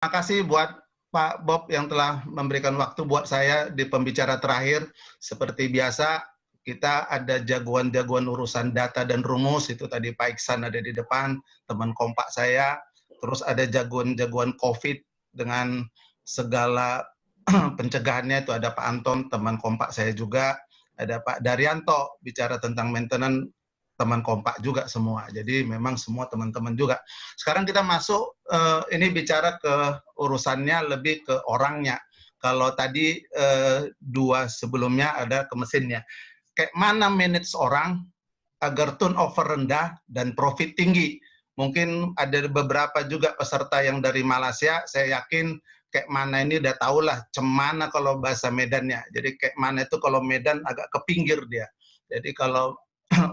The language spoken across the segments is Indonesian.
Terima kasih buat Pak Bob yang telah memberikan waktu buat saya di pembicara terakhir. Seperti biasa, kita ada jagoan-jagoan urusan data dan rumus, itu tadi Pak Iksan ada di depan, teman kompak saya. Terus ada jagoan-jagoan COVID dengan segala pencegahannya, itu ada Pak Anton, teman kompak saya juga. Ada Pak Daryanto, bicara tentang maintenance, teman kompak juga semua. Jadi memang semua teman-teman juga. Sekarang kita masuk, ini bicara ke urusannya lebih ke orangnya. Kalau tadi dua sebelumnya ada ke mesinnya. Kayak mana manage orang agar turnover rendah dan profit tinggi. Mungkin ada beberapa juga peserta yang dari Malaysia, saya yakin kayak mana ini udah tahu lah cemana kalau bahasa Medannya. Jadi kayak mana itu kalau Medan agak ke pinggir dia. Jadi kalau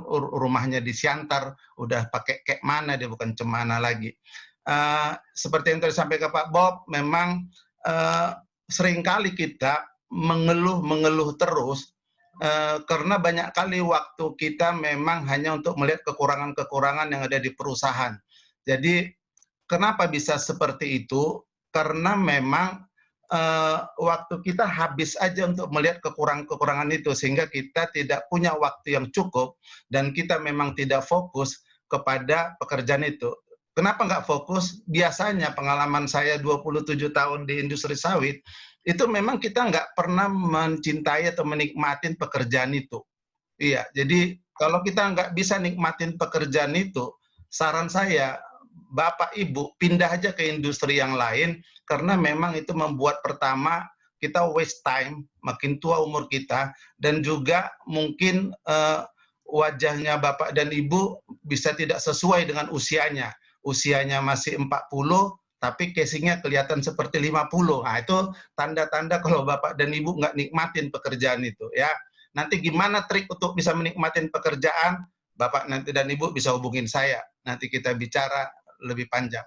rumahnya di Siantar udah pakai kayak mana, dia bukan cemana lagi. Seperti yang tadi sampaikan Pak Bob, memang seringkali kita mengeluh terus karena banyak kali waktu kita memang hanya untuk melihat kekurangan-kekurangan yang ada di perusahaan. Jadi kenapa bisa seperti itu? Karena memang waktu kita habis aja untuk melihat kekurangan-kekurangan itu, sehingga kita tidak punya waktu yang cukup dan kita memang tidak fokus kepada pekerjaan itu. Kenapa nggak fokus? Biasanya pengalaman saya 27 tahun di industri sawit, itu memang kita nggak pernah mencintai atau menikmatin pekerjaan itu. Iya, jadi kalau kita nggak bisa nikmatin pekerjaan itu, saran saya, Bapak Ibu pindah aja ke industri yang lain, karena memang itu membuat pertama kita waste time, makin tua umur kita, dan juga mungkin wajahnya Bapak dan Ibu bisa tidak sesuai dengan usianya. Usianya masih 40, tapi casingnya kelihatan seperti 50. Nah, itu tanda-tanda kalau Bapak dan Ibu nggak nikmatin pekerjaan itu, ya. Nanti gimana trik untuk bisa menikmatin pekerjaan, Bapak nanti dan Ibu bisa hubungin saya. Nanti kita bicara lebih panjang.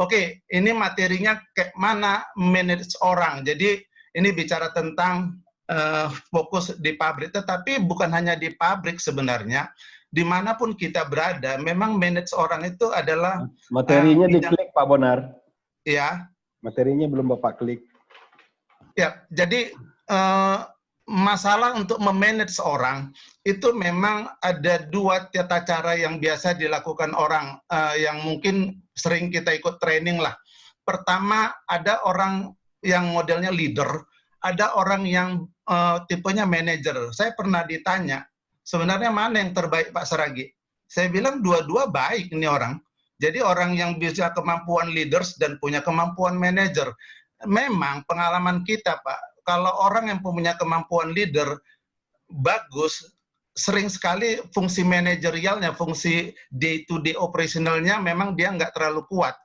Oke, ini materinya kayak mana manage orang. Jadi ini bicara tentang fokus di pabrik, tetapi bukan hanya di pabrik sebenarnya. Dimanapun kita berada, memang manage orang itu adalah materinya diklik Pak Bonar. Ya. Materinya belum Bapak klik. Ya, jadi masalah untuk memanage orang itu memang ada dua tata cara yang biasa dilakukan orang yang mungkin sering kita ikut training lah. Pertama, ada orang yang modelnya leader, ada orang yang tipenya manager. Saya pernah ditanya, sebenarnya mana yang terbaik Pak Saragi? Saya bilang dua-dua baik ini orang. Jadi orang yang bisa kemampuan leaders dan punya kemampuan manager. Memang pengalaman kita Pak, kalau orang yang punya kemampuan leader bagus, sering sekali fungsi manajerialnya, fungsi day-to-day operationalnya memang dia nggak terlalu kuat.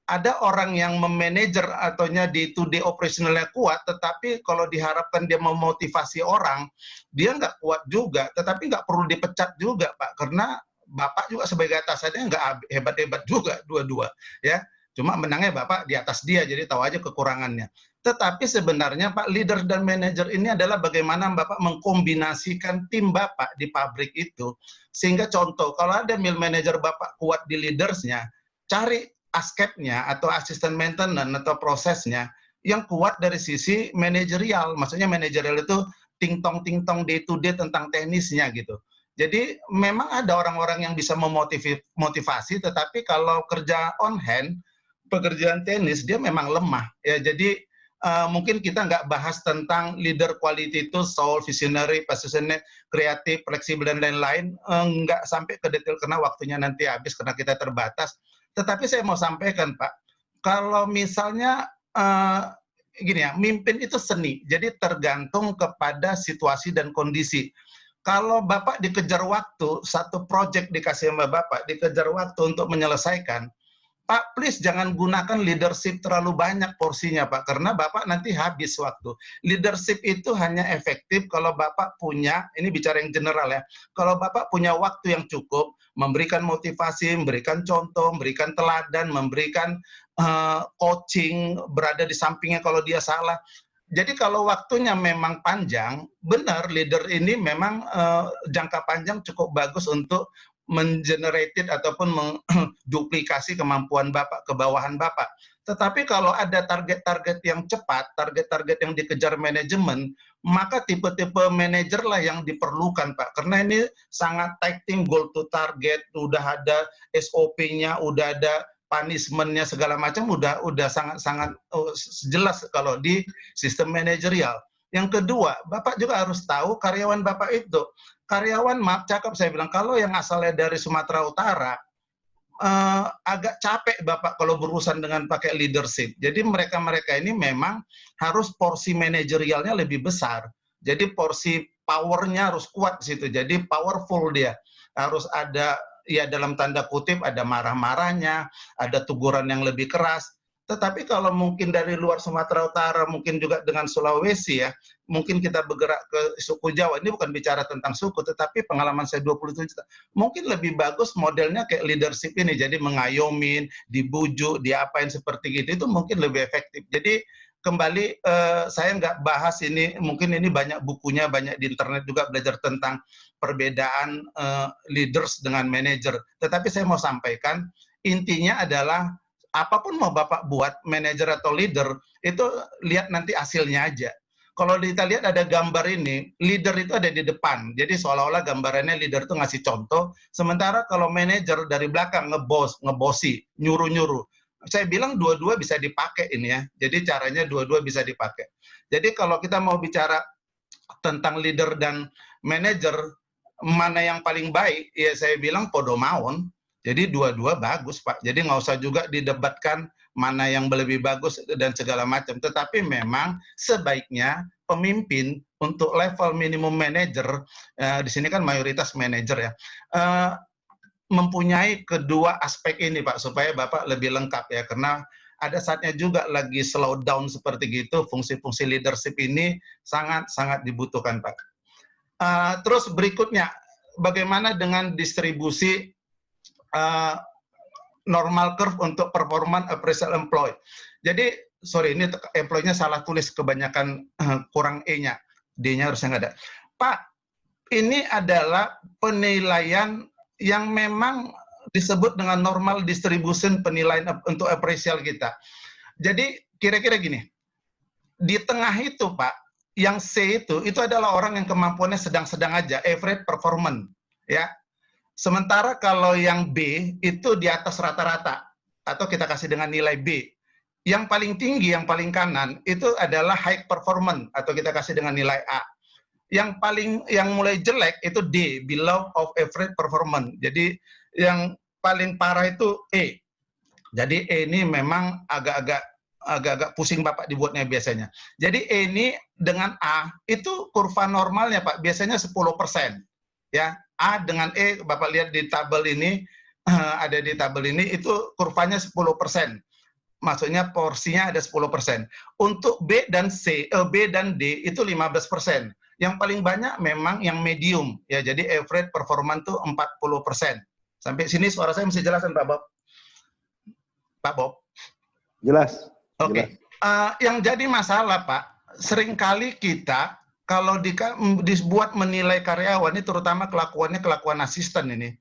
Ada orang yang memanajer ataunya day-to-day operationalnya kuat, tetapi kalau diharapkan dia memotivasi orang, dia nggak kuat juga, tetapi nggak perlu dipecat juga Pak, karena Bapak juga sebagai atasannya nggak hebat-hebat juga dua-dua, ya. Cuma menangnya Bapak di atas dia, jadi tahu aja kekurangannya. Tetapi sebenarnya Pak, leader dan manajer ini adalah bagaimana Bapak mengkombinasikan tim Bapak di pabrik itu. Sehingga contoh, kalau ada mill manager Bapak kuat di leadersnya, cari askepnya atau asisten maintenance atau prosesnya yang kuat dari sisi manajerial. Maksudnya manajerial itu ting-tong day to day tentang teknisnya gitu. Jadi memang ada orang-orang yang bisa memotivasi, tetapi kalau kerja on hand, pekerjaan teknis dia memang lemah ya. Jadi mungkin kita nggak bahas tentang leader quality itu, soul, visionary, passionate, kreatif, fleksibel dan lain-lain, nggak sampai ke detail karena waktunya nanti habis karena kita terbatas. Tetapi saya mau sampaikan Pak, kalau misalnya gini ya, mimpin itu seni, jadi tergantung kepada situasi dan kondisi. Kalau Bapak dikejar waktu, satu project dikasih sama Bapak, dikejar waktu untuk menyelesaikan, Pak, please jangan gunakan leadership terlalu banyak porsinya, Pak, karena Bapak nanti habis waktu. Leadership itu hanya efektif kalau Bapak punya, ini bicara yang general ya, kalau Bapak punya waktu yang cukup, memberikan motivasi, memberikan contoh, memberikan teladan, memberikan coaching, berada di sampingnya kalau dia salah. Jadi kalau waktunya memang panjang, benar leader ini memang jangka panjang cukup bagus untuk mengenerated ataupun menduplikasi kemampuan Bapak ke bawahan Bapak. Tetapi kalau ada target-target yang cepat, target-target yang dikejar manajemen, maka tipe-tipe manajer lah yang diperlukan, Pak. Karena ini sangat tight team, goal to target, udah ada SOP-nya, udah ada punishment-nya segala macam, udah sangat-sangat jelas kalau di sistem manajerial. Yang kedua, Bapak juga harus tahu karyawan Bapak itu. Karyawan, maaf cakap saya bilang, kalau yang asalnya dari Sumatera Utara, agak capek Bapak kalau berurusan dengan pakai leadership. Jadi mereka-mereka ini memang harus porsi manajerialnya lebih besar. Jadi porsi powernya harus kuat di situ. Jadi powerful dia. Harus ada, ya dalam tanda kutip, ada marah-marahnya, ada teguran yang lebih keras. Tetapi kalau mungkin dari luar Sumatera Utara, mungkin juga dengan Sulawesi ya, mungkin kita bergerak ke suku Jawa, ini bukan bicara tentang suku, tetapi pengalaman saya 27 tahun, mungkin lebih bagus modelnya kayak leadership ini, jadi mengayomin, dibujuk, diapain seperti gitu, itu mungkin lebih efektif. Jadi kembali, saya nggak bahas ini, mungkin ini banyak bukunya, banyak di internet juga belajar tentang perbedaan leaders dengan manager. Tetapi saya mau sampaikan, intinya adalah apapun mau Bapak buat, manajer atau leader, itu lihat nanti hasilnya aja. Kalau kita lihat ada gambar ini, leader itu ada di depan. Jadi seolah-olah gambarannya leader itu ngasih contoh, sementara kalau manajer dari belakang ngebosi, nyuruh-nyuruh. Saya bilang dua-dua bisa dipakai ini ya. Jadi caranya dua-dua bisa dipakai. Jadi kalau kita mau bicara tentang leader dan manajer, mana yang paling baik, ya saya bilang podo mawon. Jadi dua-dua bagus, Pak. Jadi nggak usah juga didebatkan mana yang lebih bagus dan segala macam. Tetapi memang sebaiknya pemimpin untuk level minimum manager, di sini kan mayoritas manager ya, mempunyai kedua aspek ini, Pak, supaya Bapak lebih lengkap ya. Karena ada saatnya juga lagi slow down seperti gitu, fungsi-fungsi leadership ini sangat-sangat dibutuhkan, Pak. Terus berikutnya, bagaimana dengan distribusi normal curve untuk performance appraisal employee. Jadi, sorry, ini employee-nya salah tulis, kebanyakan kurang E-nya. D-nya harusnya nggak ada. Pak, ini adalah penilaian yang memang disebut dengan normal distribution penilaian untuk appraisal kita. Jadi, kira-kira gini, di tengah itu, Pak, yang C itu adalah orang yang kemampuannya sedang-sedang aja, average performance, ya. Sementara kalau yang B itu di atas rata-rata, atau kita kasih dengan nilai B. Yang paling tinggi, yang paling kanan, itu adalah high performance, atau kita kasih dengan nilai A. Yang mulai jelek itu D, below of average performance. Jadi yang paling parah itu E. Jadi E ini memang agak-agak pusing Bapak dibuatnya biasanya. Jadi E ini dengan A, itu kurva normalnya Pak, biasanya 10%. Ya, A dengan E, Bapak lihat di tabel ini, ada di tabel ini, itu kurvanya 10%. Maksudnya porsinya ada 10%. Untuk B dan D itu 15%. Yang paling banyak memang yang medium, ya, jadi average performance itu 40%. Sampai sini suara saya masih jelasan, Pak Bob? Pak Bob? Jelas. Oke. Yang jadi masalah, Pak, seringkali kita kalau dibuat menilai karyawan ini, terutama kelakuan asisten ini,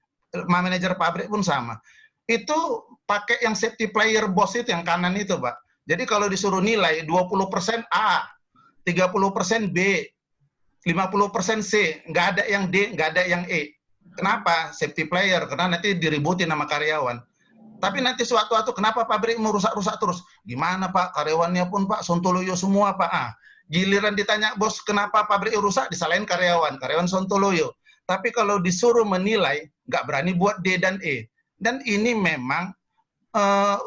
manajer pabrik pun sama. Itu pakai yang safety player boss itu yang kanan itu, Pak. Jadi kalau disuruh nilai 20% A, 30% B, 50% C, nggak ada yang D, nggak ada yang E. Kenapa? Safety player, karena nanti diributin sama karyawan. Tapi nanti suatu-suatu, kenapa pabrik mau rusak-rusak terus? Gimana Pak, karyawannya pun Pak, sontoloyo semua Pak. Giliran ditanya bos kenapa pabrik rusak, disalahin karyawan sontoloyo. Tapi kalau disuruh menilai, nggak berani buat D dan E. Dan ini memang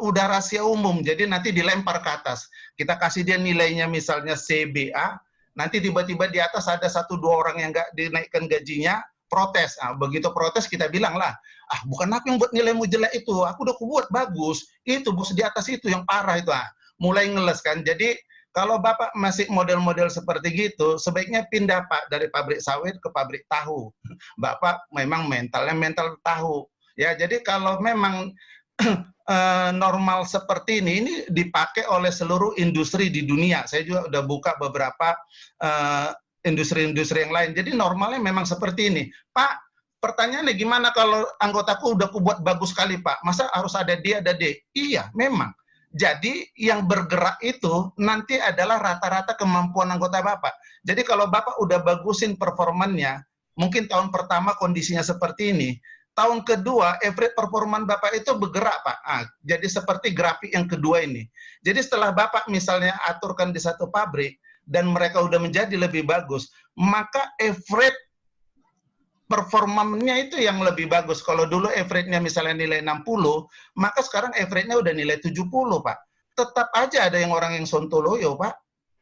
udah rahasia umum, jadi nanti dilempar ke atas. Kita kasih dia nilainya misalnya CBA, nanti tiba-tiba di atas ada 1-2 orang yang nggak dinaikkan gajinya, protes. Begitu protes kita bilang lah, bukan aku yang buat nilaimu jelek itu, aku udah buat bagus. Itu bos di atas itu yang parah itu. Mulai ngeles kan. Jadi kalau Bapak masih model-model seperti gitu, sebaiknya pindah Pak dari pabrik sawit ke pabrik tahu. Bapak memang mentalnya mental tahu. Ya, jadi kalau memang normal seperti ini dipakai oleh seluruh industri di dunia. Saya juga udah buka beberapa industri-industri yang lain. Jadi normalnya memang seperti ini. Pak, pertanyaannya gimana kalau anggotaku udah kubuat bagus sekali Pak? Masa harus ada D, ada D? Iya, memang. Jadi yang bergerak itu nanti adalah rata-rata kemampuan anggota Bapak. Jadi kalau Bapak udah bagusin performannya, mungkin tahun pertama kondisinya seperti ini, tahun kedua average performan Bapak itu bergerak Pak. Jadi seperti grafik yang kedua ini. Jadi setelah Bapak misalnya aturkan di satu pabrik, dan mereka udah menjadi lebih bagus, maka average performanya itu yang lebih bagus. Kalau dulu average-nya misalnya nilai 60, maka sekarang average-nya udah nilai 70, Pak. Tetap aja ada yang orang yang sontoloyo, Pak.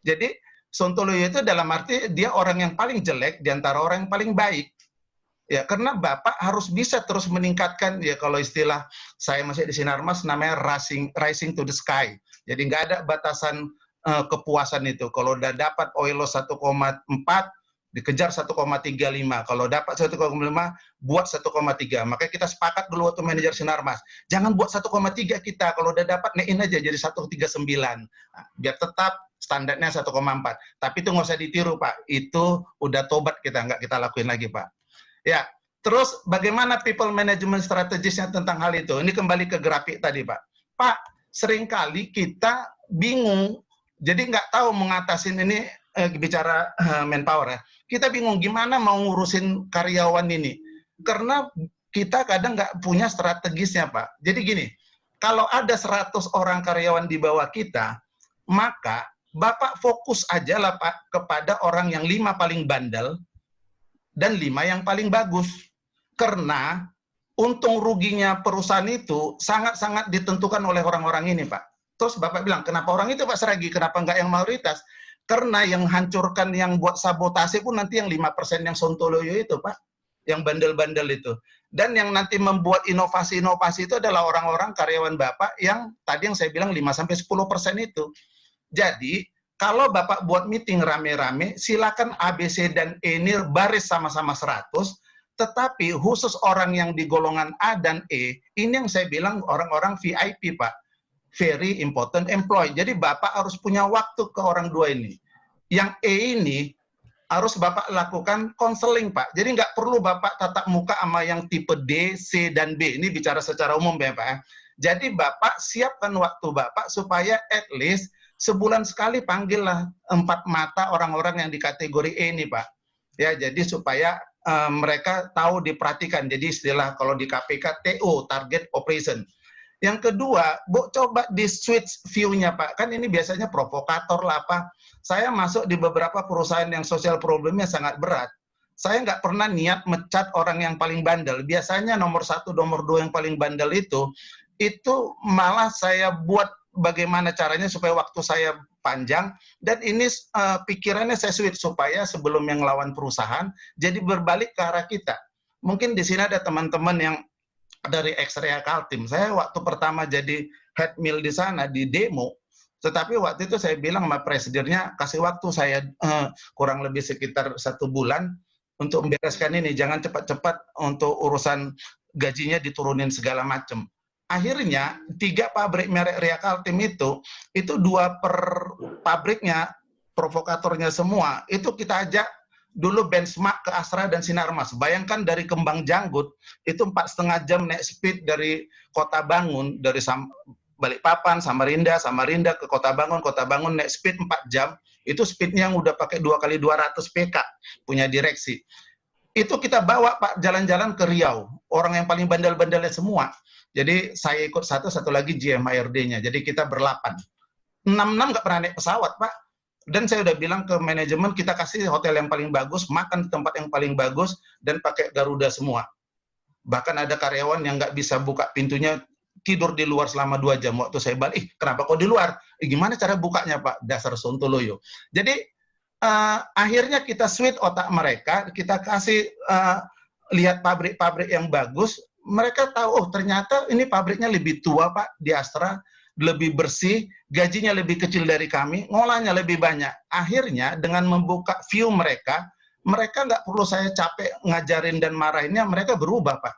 Jadi, sontoloyo itu dalam arti dia orang yang paling jelek di antara orang yang paling baik. Ya, karena Bapak harus bisa terus meningkatkan, ya kalau istilah saya masih di Sinarmas, namanya rising to the sky. Jadi nggak ada batasan kepuasan itu. Kalau udah dapat OILO 1,4, dikejar 1,35. Kalau dapat 1,5, buat 1,3. Makanya kita sepakat dulu waktu manajer Sinarmas. Jangan buat 1,3 kita. Kalau udah dapat, nein aja jadi 1,39. Nah, biar tetap standarnya 1,4. Tapi itu nggak usah ditiru, Pak. Itu udah tobat kita, nggak kita lakuin lagi, Pak. Ya, terus bagaimana people management strategisnya tentang hal itu? Ini kembali ke grafik tadi, Pak. Pak, seringkali kita bingung, jadi nggak tahu mengatasin ini, bicara manpower ya. Kita bingung gimana mau ngurusin karyawan ini. Karena kita kadang nggak punya strategisnya, Pak. Jadi gini, kalau ada 100 orang karyawan di bawah kita, maka Bapak fokus aja lah, Pak, kepada orang yang 5 paling bandel, dan 5 yang paling bagus. Karena untung ruginya perusahaan itu sangat-sangat ditentukan oleh orang-orang ini, Pak. Terus Bapak bilang, kenapa orang itu, Pak Seragi? Kenapa nggak yang mayoritas? Karena yang hancurkan, yang buat sabotase pun nanti yang 5% yang sontoloyo itu, Pak. Yang bandel-bandel itu. Dan yang nanti membuat inovasi-inovasi itu adalah orang-orang karyawan Bapak yang tadi yang saya bilang 5-10% itu. Jadi, kalau Bapak buat meeting rame-rame, silakan A, B, C, dan E ini baris sama-sama 100, tetapi khusus orang yang di golongan A dan E, ini yang saya bilang orang-orang VIP, Pak. Very important employee. Jadi Bapak harus punya waktu ke orang dua ini. Yang E ini harus Bapak lakukan konseling, Pak. Jadi nggak perlu Bapak tatap muka sama yang tipe D, C, dan B. Ini bicara secara umum ya, Pak. Jadi Bapak siapkan waktu Bapak supaya at least sebulan sekali panggillah 4 mata orang-orang yang di kategori E ini, Pak. Ya, jadi supaya mereka tahu diperhatikan. Jadi istilah kalau di KPK TO, target operation. Yang kedua, Bu, coba di switch view-nya, Pak. Kan ini biasanya provokator lah, Pak. Saya masuk di beberapa perusahaan yang sosial problemnya sangat berat. Saya nggak pernah niat mecat orang yang paling bandel. Biasanya nomor 1, nomor 2 yang paling bandel itu malah saya buat bagaimana caranya supaya waktu saya panjang, dan ini pikirannya saya switch supaya sebelum yang lawan perusahaan, jadi berbalik ke arah kita. Mungkin di sini ada teman-teman yang dari X-Ray Kaltim. Saya waktu pertama jadi head mill di sana, di demo, tetapi waktu itu saya bilang sama presidennya, kasih waktu saya kurang lebih sekitar 1 bulan untuk membereskan ini, jangan cepat-cepat untuk urusan gajinya diturunin segala macam. Akhirnya 3 pabrik merek Ria Kaltim itu 2 per pabriknya, provokatornya semua, itu kita ajak dulu benchmark ke Astra dan Sinarmas. Bayangkan dari Kembang Janggut, itu 4,5 jam naik speed dari Kota Bangun, dari Balikpapan, Samarinda ke Kota Bangun naik speed 4 jam, itu speednya yang udah pakai 2x200 PK, punya direksi. Itu kita bawa, Pak, jalan-jalan ke Riau, orang yang paling bandel-bandelnya semua. Jadi saya ikut satu lagi GMHRD-nya. Jadi kita ber-8. 6 nggak pernah naik pesawat, Pak. Dan saya udah bilang ke manajemen, kita kasih hotel yang paling bagus, makan di tempat yang paling bagus, dan pakai Garuda semua. Bahkan ada karyawan yang nggak bisa buka pintunya, tidur di luar selama 2 jam. Waktu saya balik, kenapa kok di luar? Gimana cara bukanya, Pak? Dasar sontoloyo. Jadi akhirnya kita switch otak mereka, kita kasih lihat pabrik-pabrik yang bagus. Mereka tahu, oh ternyata ini pabriknya lebih tua, Pak, di Astra, lebih bersih, gajinya lebih kecil dari kami, ngolahnya lebih banyak. Akhirnya dengan membuka view mereka nggak perlu saya capek ngajarin dan marahinnya, mereka berubah, Pak.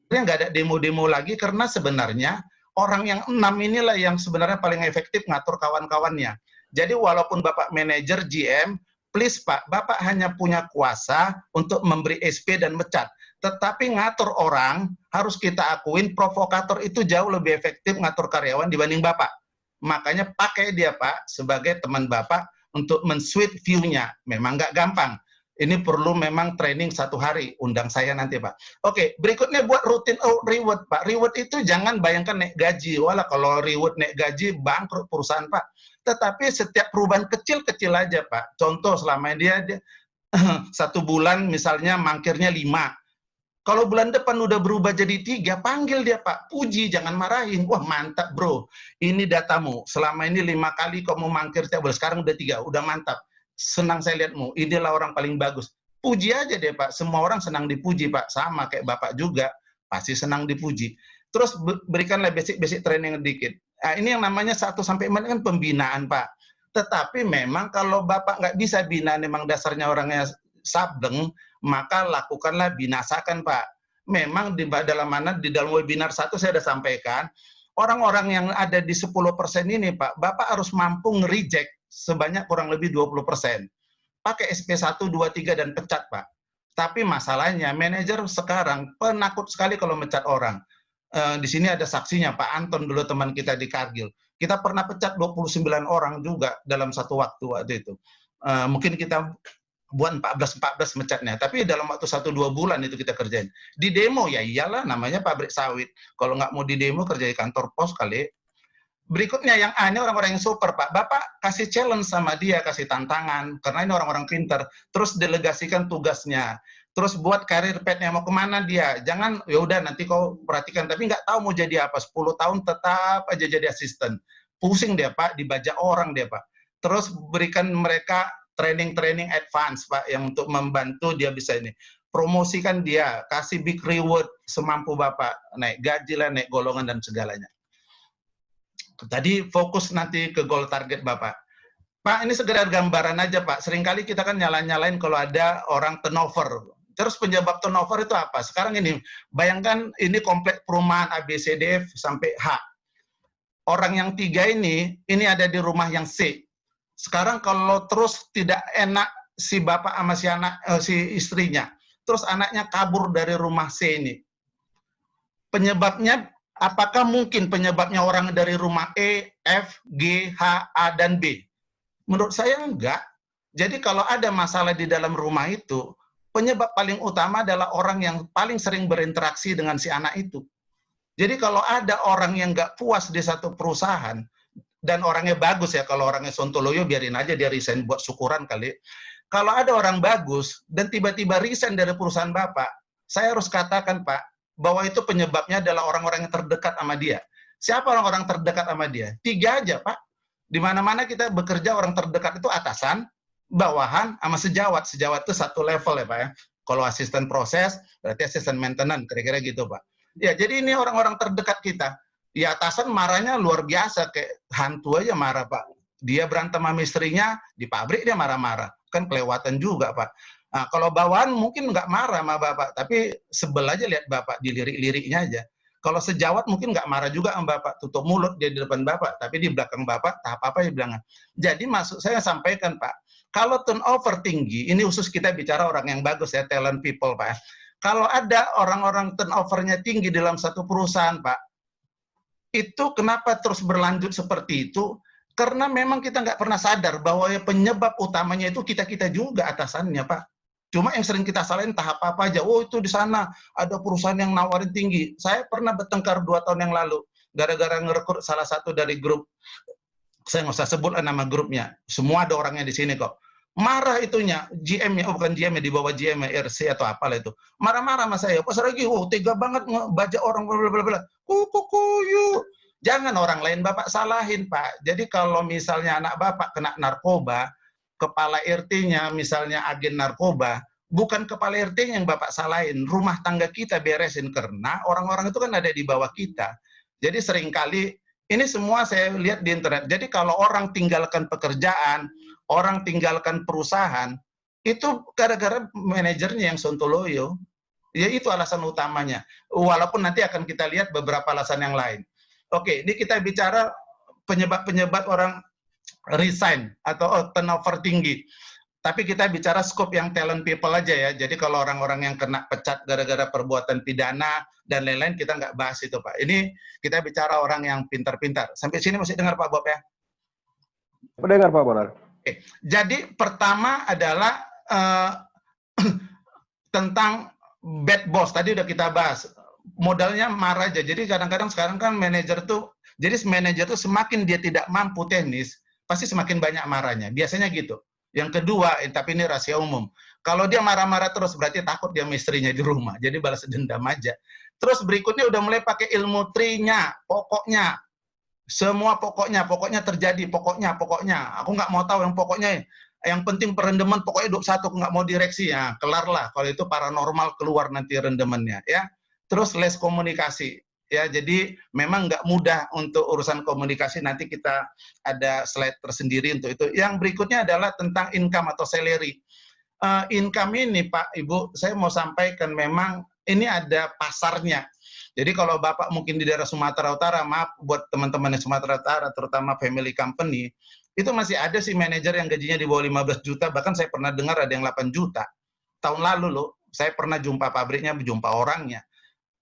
Akhirnya nggak ada demo-demo lagi, karena sebenarnya orang yang 6 inilah yang sebenarnya paling efektif ngatur kawan-kawannya. Jadi walaupun Bapak manajer GM, please Pak, Bapak hanya punya kuasa untuk memberi SP dan mecat. Tetapi ngatur orang, harus kita akuin provokator itu jauh lebih efektif ngatur karyawan dibanding Bapak. Makanya pakai dia Pak sebagai teman Bapak untuk men-switch view-nya. Memang nggak gampang. Ini perlu memang training 1 hari. Undang saya nanti Pak. Oke, berikutnya buat rutin reward Pak. Reward itu jangan bayangkan naik gaji. Walah kalau reward naik gaji bangkrut perusahaan Pak. Tetapi setiap perubahan kecil-kecil aja Pak. Contoh selama dia 1 bulan misalnya mangkirnya 5. Kalau bulan depan udah berubah jadi 3, panggil dia Pak, puji, jangan marahin. Wah mantap bro, ini datamu. Selama ini 5 kali kamu mangkir tiap bulan, sekarang udah 3, udah mantap. Senang saya lihatmu, inilah orang paling bagus. Puji aja deh Pak, semua orang senang dipuji Pak. Sama kayak Bapak juga, pasti senang dipuji. Terus berikanlah basic training sedikit. Nah, ini yang namanya 1-5 kan pembinaan Pak. Tetapi memang kalau Bapak nggak bisa bina, memang dasarnya orangnya sabdeng, maka lakukanlah binasakan Pak. Memang di dalam webinar 1 saya sudah sampaikan, orang-orang yang ada di 10% ini Pak, Bapak harus mampu nge-reject sebanyak kurang lebih 20%. Pakai SP1, 2, 3 dan pecat Pak. Tapi masalahnya manajer sekarang penakut sekali kalau mecat orang. Di sini ada saksinya Pak Anton dulu teman kita di Kargil. Kita pernah pecat 29 orang juga dalam satu waktu itu. Mungkin kita buat 14 mecatnya, tapi dalam waktu 1-2 bulan itu kita kerjain. Di demo ya iyalah, namanya pabrik sawit. Kalau nggak mau di demo kerja di kantor pos kali. Berikutnya yang A ini orang-orang yang super Pak. Bapak kasih challenge sama dia, kasih tantangan, karena ini orang-orang pinter. Terus delegasikan tugasnya. Terus buat karir petnya mau kemana dia. Jangan ya udah nanti kau perhatikan, tapi nggak tahu mau jadi apa. 10 tahun tetap aja jadi asisten. Pusing dia Pak, dibajak orang dia Pak. Terus berikan mereka training advance Pak, yang untuk membantu dia bisa ini. Promosikan dia, kasih big reward semampu Bapak, naik gaji lah, naik golongan dan segalanya. Tadi fokus nanti ke goal target Bapak. Pak, ini sekedar gambaran aja Pak, seringkali kita kan nyalain kalau ada orang turnover. Terus penyebab turnover itu apa? Sekarang ini, bayangkan ini komplek perumahan ABCDF sampai H. Orang yang 3 ini ada di rumah yang C. Sekarang kalau terus tidak enak si bapak sama si istrinya, terus anaknya kabur dari rumah C ini. Penyebabnya, apakah mungkin penyebabnya orang dari rumah E, F, G, H, A, dan B? Menurut saya enggak. Jadi kalau ada masalah di dalam rumah itu, penyebab paling utama adalah orang yang paling sering berinteraksi dengan si anak itu. Jadi kalau ada orang yang nggak puas di satu perusahaan, dan orangnya bagus ya, kalau orangnya sontoloyo biarin aja dia resign buat syukuran kali. Kalau ada orang bagus dan tiba-tiba resign dari perusahaan Bapak, saya harus katakan Pak, bahwa itu penyebabnya adalah orang-orang yang terdekat sama dia. Siapa orang-orang terdekat sama dia? 3 aja Pak. Di mana-mana kita bekerja orang terdekat itu atasan, bawahan, sama sejawat. Sejawat itu 1 level ya Pak ya. Kalau asisten proses, berarti asisten maintenance, kira-kira gitu Pak. Ya, jadi ini orang-orang terdekat kita. Di atasan marahnya luar biasa, kayak hantu aja marah Pak. Dia berantem sama istrinya, di pabrik dia marah-marah. Kan kelewatan juga Pak. Nah, kalau bawahan mungkin nggak marah sama Bapak, tapi sebel aja lihat Bapak, dilirik-liriknya aja. Kalau sejawat mungkin nggak marah juga sama Bapak, tutup mulut dia di depan Bapak, tapi di belakang Bapak, tak apa-apa ya bilang. Jadi maksud saya sampaikan Pak, kalau turnover tinggi, ini khusus kita bicara orang yang bagus ya, talent people Pak. Kalau ada orang-orang turnovernya tinggi dalam satu perusahaan Pak, itu kenapa terus berlanjut seperti itu? Karena memang kita nggak pernah sadar bahwa penyebab utamanya itu kita-kita juga atasannya, Pak. Cuma yang sering kita salahin tahap apa aja. Oh, itu di sana ada perusahaan yang nawarin tinggi. Saya pernah bertengkar 2 tahun yang lalu, gara-gara ngerekrut salah satu dari grup. Saya nggak usah sebut nama grupnya. Semua ada orangnya di sini kok. Marah itunya, GM-nya, oh bukan GM-nya, di bawah GM-nya, RC atau apalah itu. Marah-marah sama saya. Pas lagi, oh tega banget ngebajak orang, blablabla. Kukukuyu. Jangan orang lain Bapak salahin, Pak. Jadi kalau misalnya anak Bapak kena narkoba, kepala RT-nya misalnya agen narkoba, bukan kepala RT-nya yang Bapak salahin, rumah tangga kita beresin, karena orang-orang itu kan ada di bawah kita. Jadi seringkali, ini semua saya lihat di internet, jadi kalau orang tinggalkan pekerjaan, orang tinggalkan perusahaan, itu gara-gara manajernya yang sontoloyo. Ya itu alasan utamanya. Walaupun nanti akan kita lihat beberapa alasan yang lain. Oke, ini kita bicara penyebab-penyebab orang resign atau turnover tinggi. Tapi kita bicara skop yang talent people aja ya. Jadi kalau orang-orang yang kena pecat gara-gara perbuatan pidana dan lain-lain, kita nggak bahas itu, Pak. Ini kita bicara orang yang pintar-pintar. Sampai sini masih dengar Pak Bob ya? Mendengar Pak Bonar. Oke. Jadi pertama adalah tentang bad boss. Tadi udah kita bahas. Modalnya marah aja. Jadi kadang-kadang sekarang kan manajer tuh semakin dia tidak mampu teknis, pasti semakin banyak marahnya. Biasanya gitu. Yang kedua, tapi ini rahasia umum. Kalau dia marah-marah terus, berarti takut dia sama istrinya di rumah. Jadi balas dendam aja. Terus berikutnya udah mulai pakai ilmu trinya, pokoknya. Semua pokoknya terjadi, pokoknya. Aku nggak mau tahu yang pokoknya. Yang penting perendeman, pokoknya 21, aku nggak mau direksi. Ya, kelar lah. Kalau itu paranormal, keluar nanti rendemannya. Ya. Terus les komunikasi. Ya, jadi memang nggak mudah untuk urusan komunikasi. Nanti kita ada slide tersendiri untuk itu. Yang berikutnya adalah tentang income atau salary. Income ini Pak, Ibu, saya mau sampaikan memang ini ada pasarnya. Jadi kalau Bapak mungkin di daerah Sumatera Utara, maaf buat teman-teman di Sumatera Utara, terutama family company, itu masih ada sih manajer yang gajinya di bawah 15 juta, bahkan saya pernah dengar ada yang 8 juta. Tahun lalu loh, saya pernah jumpa pabriknya, jumpa orangnya.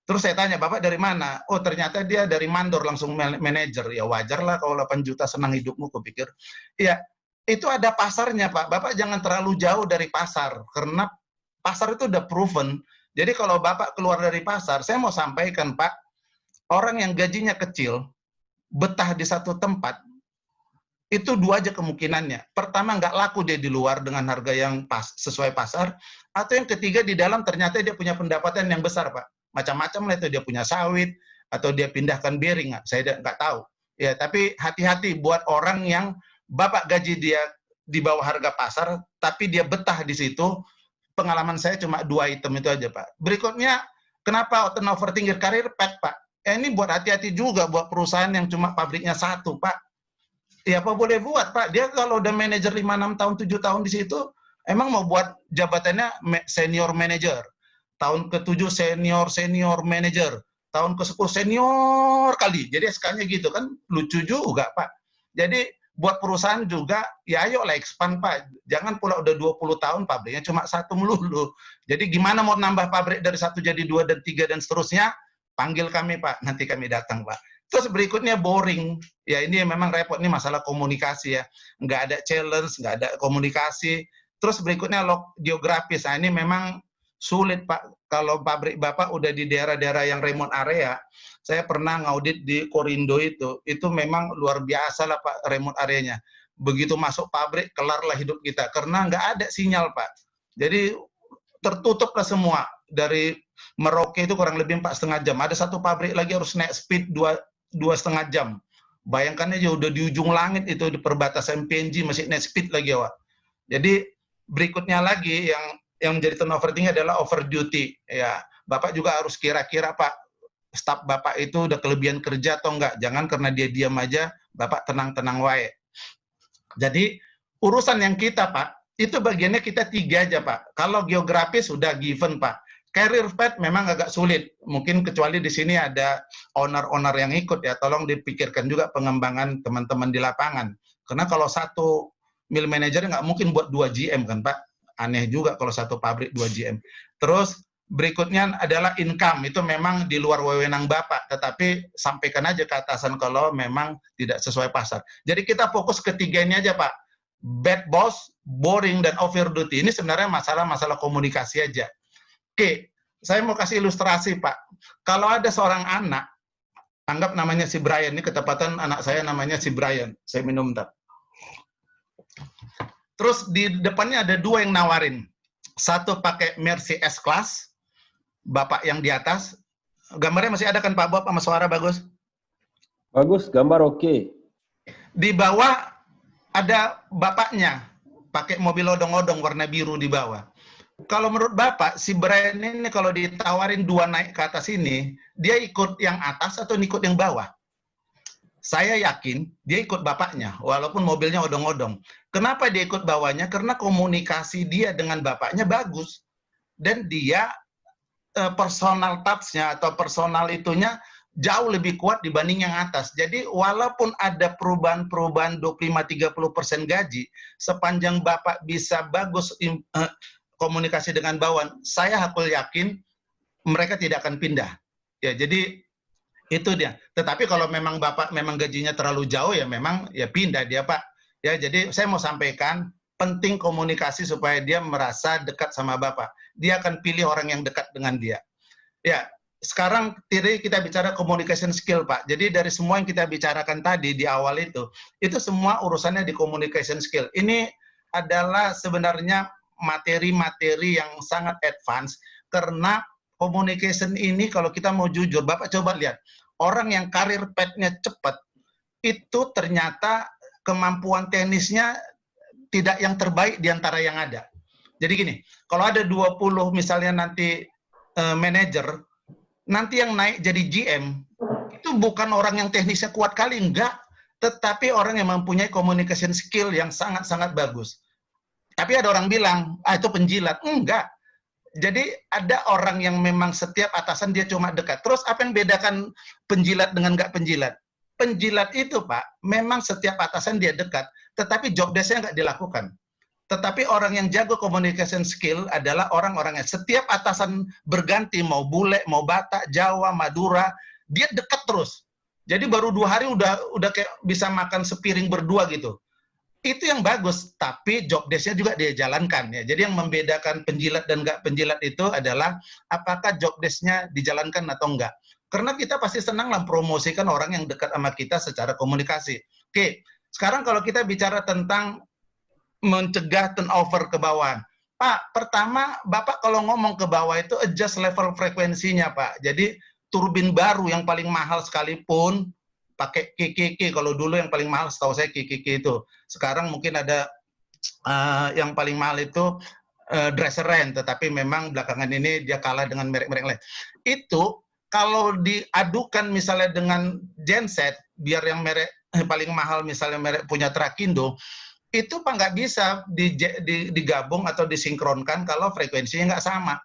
Terus saya tanya, Bapak dari mana? Oh, ternyata dia dari mandor, langsung manajer. Ya wajar lah kalau 8 juta senang hidupmu, kupikir. Ya, itu ada pasarnya, Pak. Bapak jangan terlalu jauh dari pasar, karena pasar itu udah proven. Jadi kalau Bapak keluar dari pasar, saya mau sampaikan, Pak, orang yang gajinya kecil, betah di satu tempat, itu dua aja kemungkinannya. Pertama, nggak laku dia di luar dengan harga yang sesuai pasar, atau yang ketiga, di dalam ternyata dia punya pendapatan yang besar, Pak. Macam-macam lah itu, dia punya sawit, atau dia pindahkan bearing, saya nggak tahu. Ya, tapi hati-hati buat orang yang Bapak gaji dia di bawah harga pasar, tapi dia betah di situ. Pengalaman saya cuma 2 item itu aja, Pak. Berikutnya, kenapa turnover tinggi? Karir pet, Pak. Ini buat hati-hati juga buat perusahaan yang cuma pabriknya 1, Pak. Ya apa boleh buat, Pak. Dia kalau udah manajer 5, 6 tahun, 7 tahun di situ, emang mau buat jabatannya senior manager. Tahun ke-7 senior manager. Tahun ke-10 senior kali. Jadi SK-nya gitu kan, lucu juga, Pak. Jadi buat perusahaan juga, ya ayo lah expand, Pak. Jangan pula udah 20 tahun pabriknya cuma 1 melulu. Jadi gimana mau nambah pabrik dari 1 jadi 2 dan 3 dan seterusnya? Panggil kami, Pak. Nanti kami datang, Pak. Terus berikutnya boring. Ya ini memang repot, ini masalah komunikasi ya. Nggak ada challenge, nggak ada komunikasi. Terus berikutnya geografis. Nah ini memang sulit, Pak. Kalau pabrik Bapak udah di daerah-daerah yang remote area, saya pernah ngaudit di Korindo itu memang luar biasa lah Pak remote areanya. Begitu masuk pabrik, kelarlah hidup kita. Karena nggak ada sinyal, Pak. Jadi tertutup lah semua. Dari Merauke itu kurang lebih 4,5 jam. Ada satu pabrik lagi harus naik speed 2,5 jam. Bayangkan aja udah di ujung langit itu, di perbatasan PNG masih naik speed lagi, Wak. Jadi berikutnya lagi yang menjadi turnover tinggi adalah over duty. Ya, Bapak juga harus kira-kira, Pak, staf Bapak itu udah kelebihan kerja atau enggak. Jangan karena dia diam aja, Bapak tenang-tenang wae. Jadi urusan yang kita, Pak, itu bagiannya kita 3 aja, Pak. Kalau geografis sudah given, Pak. Career path memang agak sulit. Mungkin kecuali di sini ada owner-owner yang ikut ya. Tolong dipikirkan juga pengembangan teman-teman di lapangan. Karena kalau satu mill manager nggak mungkin buat 2 GM kan, Pak. Aneh juga kalau satu pabrik 2 GM. Terus berikutnya adalah income. Itu memang di luar wewenang Bapak. Tetapi sampaikan aja ke atasan kalau memang tidak sesuai pasar. Jadi kita fokus ketiga ini aja, Pak. Bad boss, boring, dan over duty. Ini sebenarnya masalah komunikasi aja. Oke, saya mau kasih ilustrasi, Pak. Kalau ada seorang anak, anggap namanya si Brian, ini ketepatan anak saya namanya si Brian. Saya minum bentar. Terus di depannya ada 2 yang nawarin. Satu pakai Mercy S-Class, Bapak yang di atas. Gambarnya masih ada kan Pak Bob sama suara bagus? Bagus, gambar oke. Di bawah ada bapaknya, pakai mobil odong-odong warna biru di bawah. Kalau menurut Bapak, si Brian ini kalau ditawarin 2 naik ke atas ini, dia ikut yang atas atau ikut yang bawah? Saya yakin dia ikut bapaknya, walaupun mobilnya odong-odong. Kenapa dia ikut bawahnya? Karena komunikasi dia dengan bapaknya bagus. Dan dia personal touch-nya atau personal itunya jauh lebih kuat dibanding yang atas. Jadi walaupun ada perubahan-perubahan 25-30% gaji, sepanjang Bapak bisa bagus komunikasi dengan bawahan, saya hakul yakin mereka tidak akan pindah. Ya, jadi itu dia. Tetapi kalau memang Bapak memang gajinya terlalu jauh, ya memang ya pindah dia, Pak. Ya, jadi saya mau sampaikan, penting komunikasi supaya dia merasa dekat sama Bapak. Dia akan pilih orang yang dekat dengan dia. Ya, sekarang kita bicara communication skill, Pak. Jadi dari semua yang kita bicarakan tadi di awal itu semua urusannya di communication skill. Ini adalah sebenarnya materi-materi yang sangat advance, karena communication ini kalau kita mau jujur, Bapak coba lihat, orang yang karir path-nya cepat, itu ternyata kemampuan teknisnya tidak yang terbaik di antara yang ada. Jadi gini, kalau ada 20 misalnya nanti manajer, nanti yang naik jadi GM, itu bukan orang yang teknisnya kuat kali, enggak. Tetapi orang yang mempunyai communication skill yang sangat-sangat bagus. Tapi ada orang bilang, itu penjilat. Enggak. Jadi ada orang yang memang setiap atasan dia cuma dekat. Terus apa yang bedakan penjilat dengan enggak penjilat? Penjilat itu, Pak, memang setiap atasan dia dekat, tetapi job desk-nya enggak dilakukan. Tetapi orang yang jago communication skill adalah orang-orang yang setiap atasan berganti, mau bule, mau Batak, Jawa, Madura, dia dekat terus. Jadi baru 2 hari udah kayak bisa makan sepiring berdua gitu. Itu yang bagus, tapi job desk-nya juga dia jalankan ya. Jadi yang membedakan penjilat dan nggak penjilat itu adalah apakah job desk-nya dijalankan atau enggak. Karena kita pasti senang lah promosikan orang yang dekat sama kita secara komunikasi. Oke, sekarang kalau kita bicara tentang mencegah turnover ke bawahan. Pak, pertama Bapak kalau ngomong ke bawah itu adjust level frekuensinya, Pak. Jadi turbin baru yang paling mahal sekalipun pakai KKK. Kalau dulu yang paling mahal setahu saya KKK itu. Sekarang mungkin ada yang paling mahal itu Dreseren, tetapi memang belakangan ini dia kalah dengan merek-merek lain. Itu kalau diadukan misalnya dengan genset, biar yang merek paling mahal misalnya merek punya Trakindo, itu Pak nggak bisa digabung atau disinkronkan kalau frekuensinya nggak sama.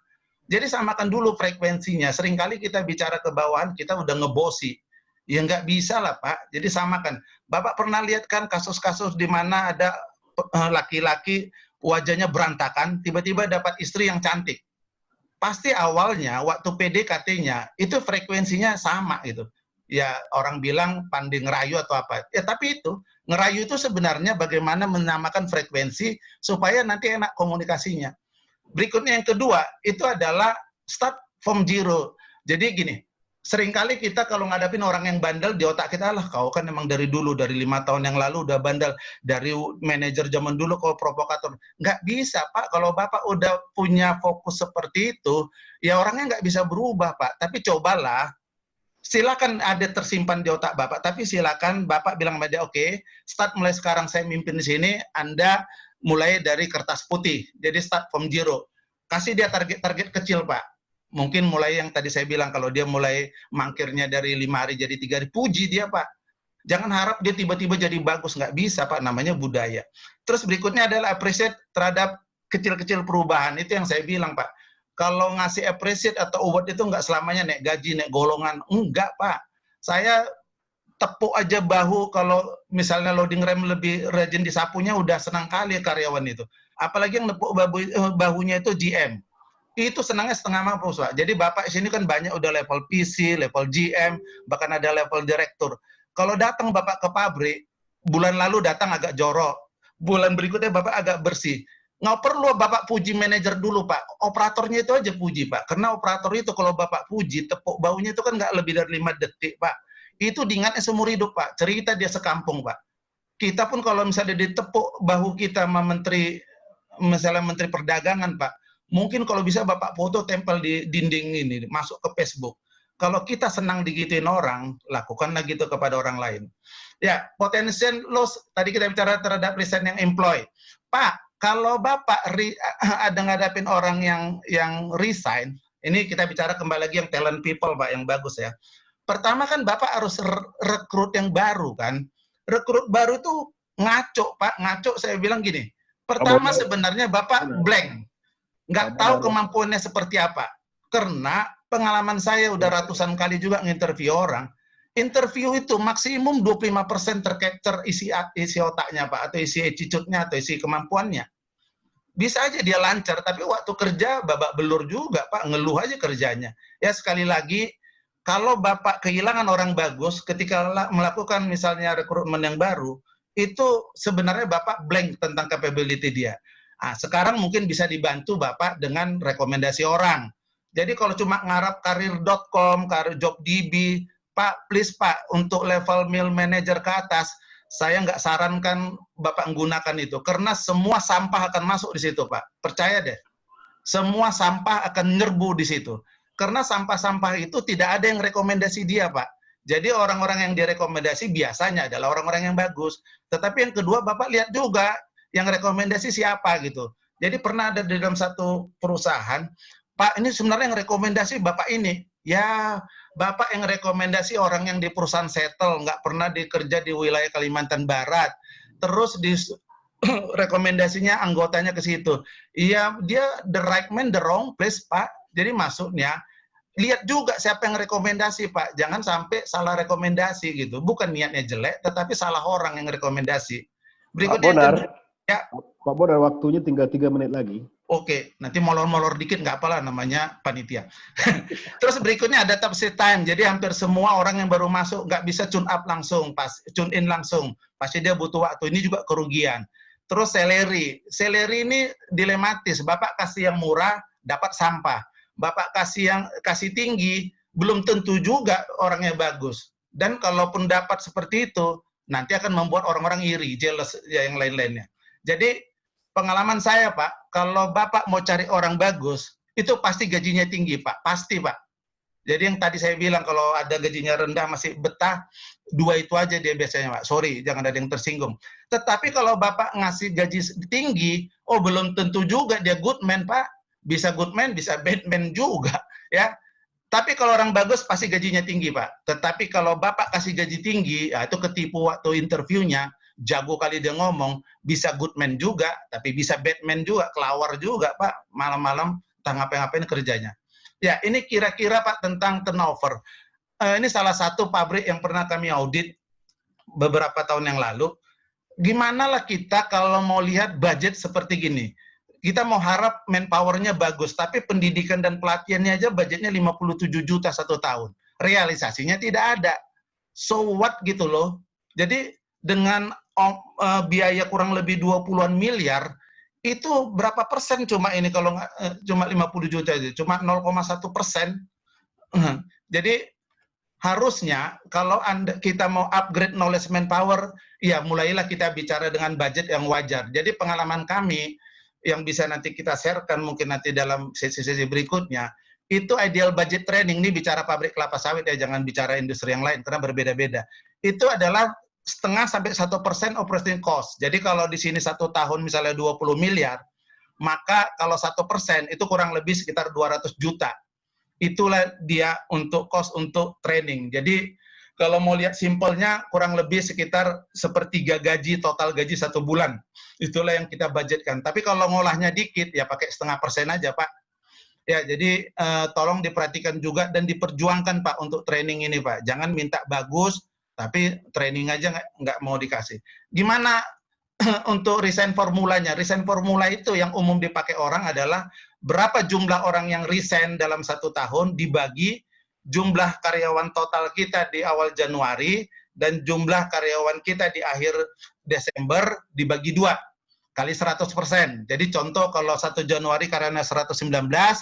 Jadi samakan dulu frekuensinya. Seringkali kita bicara ke bawahan, kita udah ngebosi. Ya nggak bisa lah Pak, jadi samakan. Bapak pernah lihat kan kasus-kasus di mana ada laki-laki wajahnya berantakan, tiba-tiba dapat istri yang cantik. Pasti awalnya, waktu PDKT-nya, itu frekuensinya sama gitu. Ya orang bilang pandai ngerayu atau apa. Ya tapi itu, ngerayu itu sebenarnya bagaimana menamakan frekuensi supaya nanti enak komunikasinya. Berikutnya yang kedua, itu adalah start from zero. Jadi gini, seringkali kita kalau ngadapin orang yang bandel, di otak kita, lah kau kan emang dari dulu, dari 5 tahun yang lalu udah bandel, dari manajer zaman dulu kau provokator. Nggak bisa Pak, kalau Bapak udah punya fokus seperti itu, ya orangnya nggak bisa berubah Pak. Tapi cobalah, silakan ada tersimpan di otak Bapak, tapi silakan Bapak bilang sama dia, oke, start mulai sekarang saya mimpin di sini, Anda mulai dari kertas putih, jadi start from zero. Kasih dia target-target kecil Pak. Mungkin mulai yang tadi saya bilang, kalau dia mulai mangkirnya dari 5 hari jadi 3 hari, puji dia Pak. Jangan harap dia tiba-tiba jadi bagus, nggak bisa Pak, namanya budaya. Terus berikutnya adalah appreciate terhadap kecil-kecil perubahan, itu yang saya bilang Pak. Kalau ngasih appreciate atau award itu nggak selamanya naik gaji, naik golongan. Enggak, Pak. Saya tepuk aja bahu kalau misalnya loading rem lebih rajin disapunya, udah senang kali karyawan itu. Apalagi yang nepuk bahunya itu GM. Itu senangnya setengah mampus, Pak. Jadi Bapak di sini kan banyak udah level PC, level GM, bahkan ada level direktur. Kalau datang Bapak ke pabrik, bulan lalu datang agak jorok. Bulan berikutnya Bapak agak bersih. Nggak perlu Bapak puji manajer dulu, Pak. Operatornya itu aja puji, Pak. Karena operator itu kalau Bapak puji, tepuk baunya itu kan nggak lebih dari 5 detik, Pak. Itu diingatnya seumur hidup, Pak. Cerita dia sekampung, Pak. Kita pun kalau misalnya ditepuk bahu kita sama menteri, misalnya menteri perdagangan, Pak, mungkin kalau bisa Bapak foto tempel di dinding ini, masuk ke Facebook. Kalau kita senang digituin orang, lakukanlah gitu kepada orang lain. Ya, potential loss, tadi kita bicara terhadap resign yang employee. Pak, kalau Bapak ada ngadapin orang yang resign, ini kita bicara kembali lagi yang talent people, Pak, yang bagus ya. Pertama kan Bapak harus rekrut yang baru kan. Rekrut baru itu ngaco, Pak. Ngaco saya bilang gini. Pertama sebenarnya Bapak blank. Nggak tahu kemampuannya seperti apa. Karena pengalaman saya udah ratusan kali juga nginterview orang. Interview itu maksimum 25% tercapture isi otaknya, Pak, atau isi attitude-nya, atau isi kemampuannya. Bisa aja dia lancar, tapi waktu kerja babak belur juga, Pak, ngeluh aja kerjanya. Ya sekali lagi, kalau Bapak kehilangan orang bagus ketika melakukan misalnya rekrutmen yang baru, itu sebenarnya Bapak blank tentang capability dia. Nah, sekarang mungkin bisa dibantu Bapak dengan rekomendasi orang. Jadi kalau cuma ngarap karir.com, JobDB, Pak, please Pak, untuk level middle manager ke atas, saya nggak sarankan Bapak menggunakan itu, karena semua sampah akan masuk di situ, Pak. Percaya deh, semua sampah akan nyerbu di situ. Karena sampah-sampah itu tidak ada yang rekomendasi dia, Pak. Jadi orang-orang yang direkomendasi biasanya adalah orang-orang yang bagus. Tetapi yang kedua, Bapak lihat juga yang rekomendasi siapa gitu. Jadi pernah ada di dalam satu perusahaan, Pak, ini sebenarnya yang rekomendasi Bapak ini. Ya, Bapak yang rekomendasi orang yang di perusahaan settle, nggak pernah dikerja di wilayah Kalimantan Barat. Terus di rekomendasinya anggotanya ke situ. Iya, dia the right man, the wrong place, Pak. Jadi maksudnya, lihat juga siapa yang rekomendasi, Pak. Jangan sampai salah rekomendasi gitu. Bukan niatnya jelek, tetapi salah orang yang rekomendasi. Pak Bonar, ya. Pak Bonar, waktunya tinggal 3 menit lagi. Oke, nanti molor-molor dikit nggak apalah, namanya panitia. Terus berikutnya ada tafsir time. Jadi hampir semua orang yang baru masuk nggak bisa tune up langsung, tune in langsung. Pasti dia butuh waktu. Ini juga kerugian. Terus salary. Salary ini dilematis. Bapak kasih yang murah, dapat sampah. Bapak kasih tinggi, belum tentu juga orangnya bagus. Dan kalaupun dapat seperti itu, nanti akan membuat orang-orang iri, jealous, ya yang lain-lainnya. Jadi pengalaman saya, Pak, kalau Bapak mau cari orang bagus, itu pasti gajinya tinggi, Pak. Pasti, Pak. Jadi yang tadi saya bilang, kalau ada gajinya rendah masih betah, 2 itu aja dia biasanya, Pak. Sorry, jangan ada yang tersinggung. Tetapi kalau Bapak ngasih gaji tinggi, oh belum tentu juga dia good man, Pak. Bisa good man, bisa bad man juga, ya. Tapi kalau orang bagus pasti gajinya tinggi, Pak. Tetapi kalau Bapak kasih gaji tinggi, ya itu ketipu waktu interviewnya, jago kali dia ngomong, bisa good man juga, tapi bisa bad man juga, kelawar juga, Pak. Malam-malam, entah ngapain-ngapain kerjanya. Ya, ini kira-kira, Pak, tentang turnover. Ini salah satu pabrik yang pernah kami audit beberapa tahun yang lalu. Gimana lah kita kalau mau lihat budget seperti gini? Kita mau harap manpower-nya bagus, tapi pendidikan dan pelatihannya aja budgetnya 57 juta 1 tahun. Realisasinya tidak ada. So what gitu loh. Jadi dengan biaya kurang lebih 20-an miliar, itu berapa persen cuma ini kalau cuma 50 juta aja, cuma 0,1%. Jadi harusnya kalau kita mau upgrade knowledge manpower, ya mulailah kita bicara dengan budget yang wajar. Jadi pengalaman kami yang bisa nanti kita sharekan mungkin nanti dalam sesi-sesi berikutnya, itu ideal budget training, ini bicara pabrik kelapa sawit ya, jangan bicara industri yang lain karena berbeda-beda. Itu adalah 0,5–1% operating cost. Jadi kalau di sini 1 tahun misalnya 20 miliar, maka kalau 1% itu kurang lebih sekitar 200 juta. Itulah dia untuk cost untuk training. Jadi kalau mau lihat simpelnya, kurang lebih sekitar 1/3 gaji, total gaji 1 bulan. Itulah yang kita budgetkan. Tapi kalau ngolahnya dikit, ya pakai 0,5% aja, Pak. Ya, jadi tolong diperhatikan juga dan diperjuangkan, Pak, untuk training ini, Pak. Jangan minta bagus, tapi training aja nggak mau dikasih. Gimana untuk resign formulanya? Resign formula itu yang umum dipakai orang adalah berapa jumlah orang yang resign dalam 1 tahun dibagi jumlah karyawan total kita di awal Januari dan jumlah karyawan kita di akhir Desember dibagi 2 kali 100%. Jadi contoh kalau 1 Januari karyawannya 119,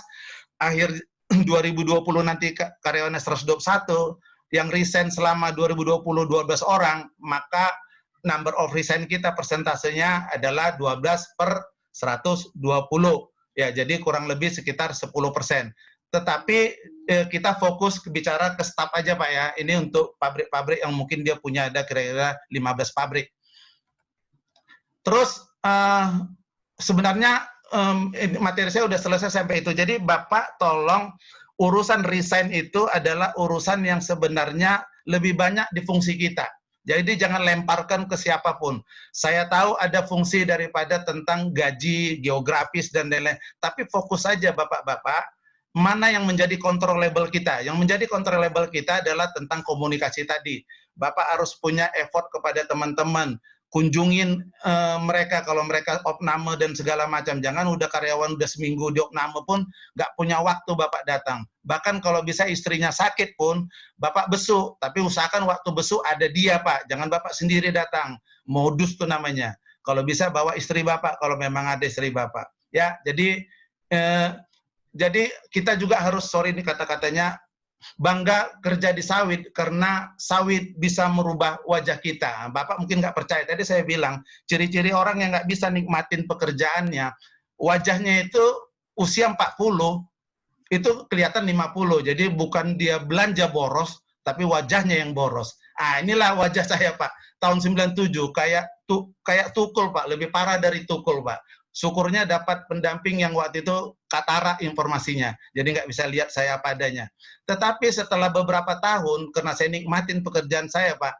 akhir 2020 nanti karyawannya 121, yang resign selama 2020 12 orang, maka number of resign kita persentasenya adalah 12/120. Ya, jadi kurang lebih sekitar 10%. Tetapi kita fokus bicara ke staff aja, Pak ya. Ini untuk pabrik-pabrik yang mungkin dia punya ada kira-kira 15 pabrik. Terus sebenarnya materi saya udah selesai sampai itu. Jadi Bapak tolong urusan resign itu adalah urusan yang sebenarnya lebih banyak di fungsi kita. Jadi jangan lemparkan ke siapapun. Saya tahu ada fungsi daripada tentang gaji, geografis, dan lain-lain. Tapi fokus saja Bapak-Bapak, mana yang menjadi controllable kita. Yang menjadi controllable kita adalah tentang komunikasi tadi. Bapak harus punya effort kepada teman-teman, kunjungin mereka kalau mereka opname dan segala macam. Jangan udah karyawan udah seminggu di opname pun nggak punya waktu Bapak datang. Bahkan kalau bisa istrinya sakit pun Bapak besuk, tapi usahakan waktu besuk ada dia Pak. Jangan Bapak sendiri datang. Modus tuh namanya. Kalau bisa bawa istri Bapak kalau memang ada istri Bapak. Ya, jadi kita juga harus, sorry ini kata-katanya, bangga kerja di sawit karena sawit bisa merubah wajah kita. Bapak mungkin nggak percaya, tadi saya bilang ciri-ciri orang yang nggak bisa nikmatin pekerjaannya, wajahnya itu usia 40 itu kelihatan 50, jadi bukan dia belanja boros tapi wajahnya yang boros. Inilah wajah saya Pak tahun 97, kayak tukul Pak, lebih parah dari tukul Pak. Syukurnya dapat pendamping yang waktu itu katarak informasinya, jadi nggak bisa lihat saya apa adanya. Tetapi setelah beberapa tahun, karena saya nikmatin pekerjaan saya Pak,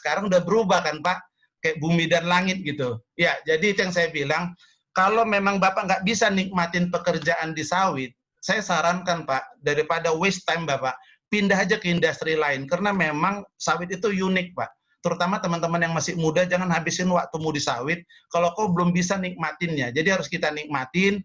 sekarang udah berubah kan Pak, kayak bumi dan langit gitu. Ya, jadi itu yang saya bilang, kalau memang Bapak nggak bisa nikmatin pekerjaan di sawit, saya sarankan Pak, daripada waste time Bapak, pindah aja ke industri lain, karena memang sawit itu unik Pak. Terutama teman-teman yang masih muda, jangan habisin waktumu di sawit kalau kau belum bisa nikmatinnya. Jadi harus kita nikmatin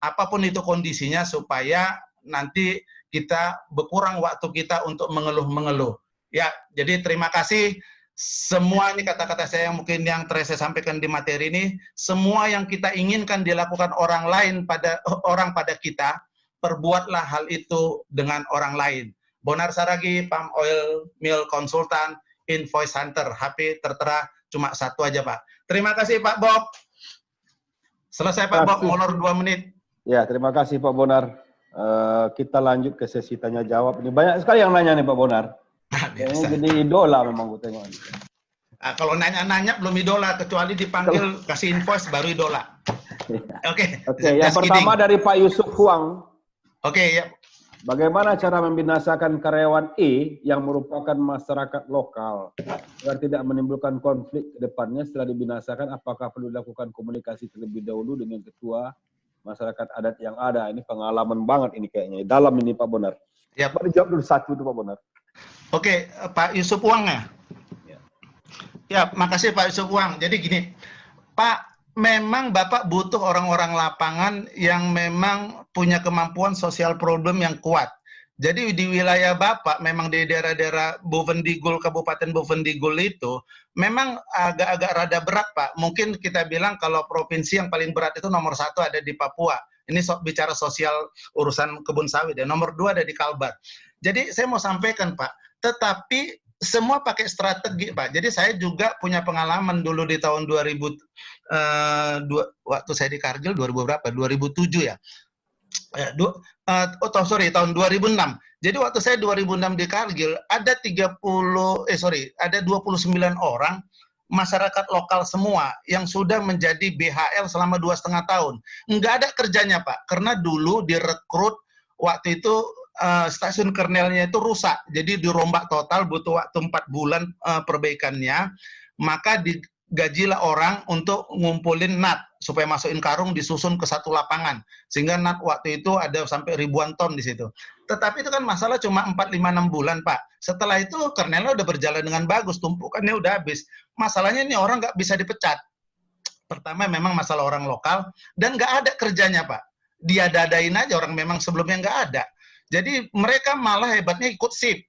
apapun itu kondisinya supaya nanti kita berkurang waktu kita untuk mengeluh-mengeluh. Ya, jadi terima kasih. Semua ini kata-kata saya yang mungkin yang saya sampaikan di materi ini, semua yang kita inginkan dilakukan orang lain pada kita, perbuatlah hal itu dengan orang lain. Bonar Saragi, Palm Oil Mill Consultant, Invoice Hunter, HP tertera cuma satu aja Pak. Terima kasih Pak Bob. Selesai Pak Bob, molor 2 menit. Ya, terima kasih Pak Bonar. Kita lanjut ke sesi tanya jawab. Ini banyak sekali yang nanya nih Pak Bonar. Ini jadi idola memang gue tengok. Kalau nanya-nanya belum idola, kecuali dipanggil kasih invoice baru idola. Oke. Yang pertama dari Pak Yusuf Huang. Oke, ya. Bagaimana cara membinasakan karyawan E yang merupakan masyarakat lokal agar tidak menimbulkan konflik ke depannya setelah dibinasakan? Apakah perlu dilakukan komunikasi terlebih dahulu dengan ketua masyarakat adat yang ada? Ini pengalaman banget ini kayaknya. Dalam ini Pak Bonar. Ya, Pak dijawab dulu satu itu Pak Bonar. Oke, Pak Yusuf Wang ya. Ya, makasih Pak Yusuf Wang. Jadi gini, Pak, memang Bapak butuh orang-orang lapangan yang memang punya kemampuan sosial problem yang kuat. Jadi di wilayah Bapak, memang di daerah-daerah Bovendigul, Kabupaten Bovendigul itu, memang agak-agak rada berat Pak. Mungkin kita bilang kalau provinsi yang paling berat itu nomor 1 ada di Papua. Ini bicara sosial urusan kebun sawit ya. Nomor 2 ada di Kalbar. Jadi saya mau sampaikan Pak, tetapi semua pakai strategi Pak. Jadi saya juga punya pengalaman dulu di tahun 2000, waktu saya di Kargil 2000 berapa? 2007 ya. Tahun 2006. Jadi waktu saya 2006 di Kargil ada 29 orang masyarakat lokal semua yang sudah menjadi BHL selama 2,5 tahun. Nggak ada kerjanya Pak, karena dulu direkrut waktu itu stasiun Kernelnya itu rusak, jadi dirombak total, butuh waktu 4 bulan perbaikannya, maka digajilah orang untuk ngumpulin nat supaya masukin karung disusun ke satu lapangan, sehingga nat waktu itu ada sampai ribuan ton di situ. Tetapi itu kan masalah cuma 4, 5, 6 bulan Pak. Setelah itu Kernelnya udah berjalan dengan bagus, tumpukannya udah habis. Masalahnya ini orang nggak bisa dipecat. Pertama memang masalah orang lokal dan nggak ada kerjanya Pak. Dia dadain aja orang memang sebelumnya nggak ada. Jadi mereka malah hebatnya ikut SIP.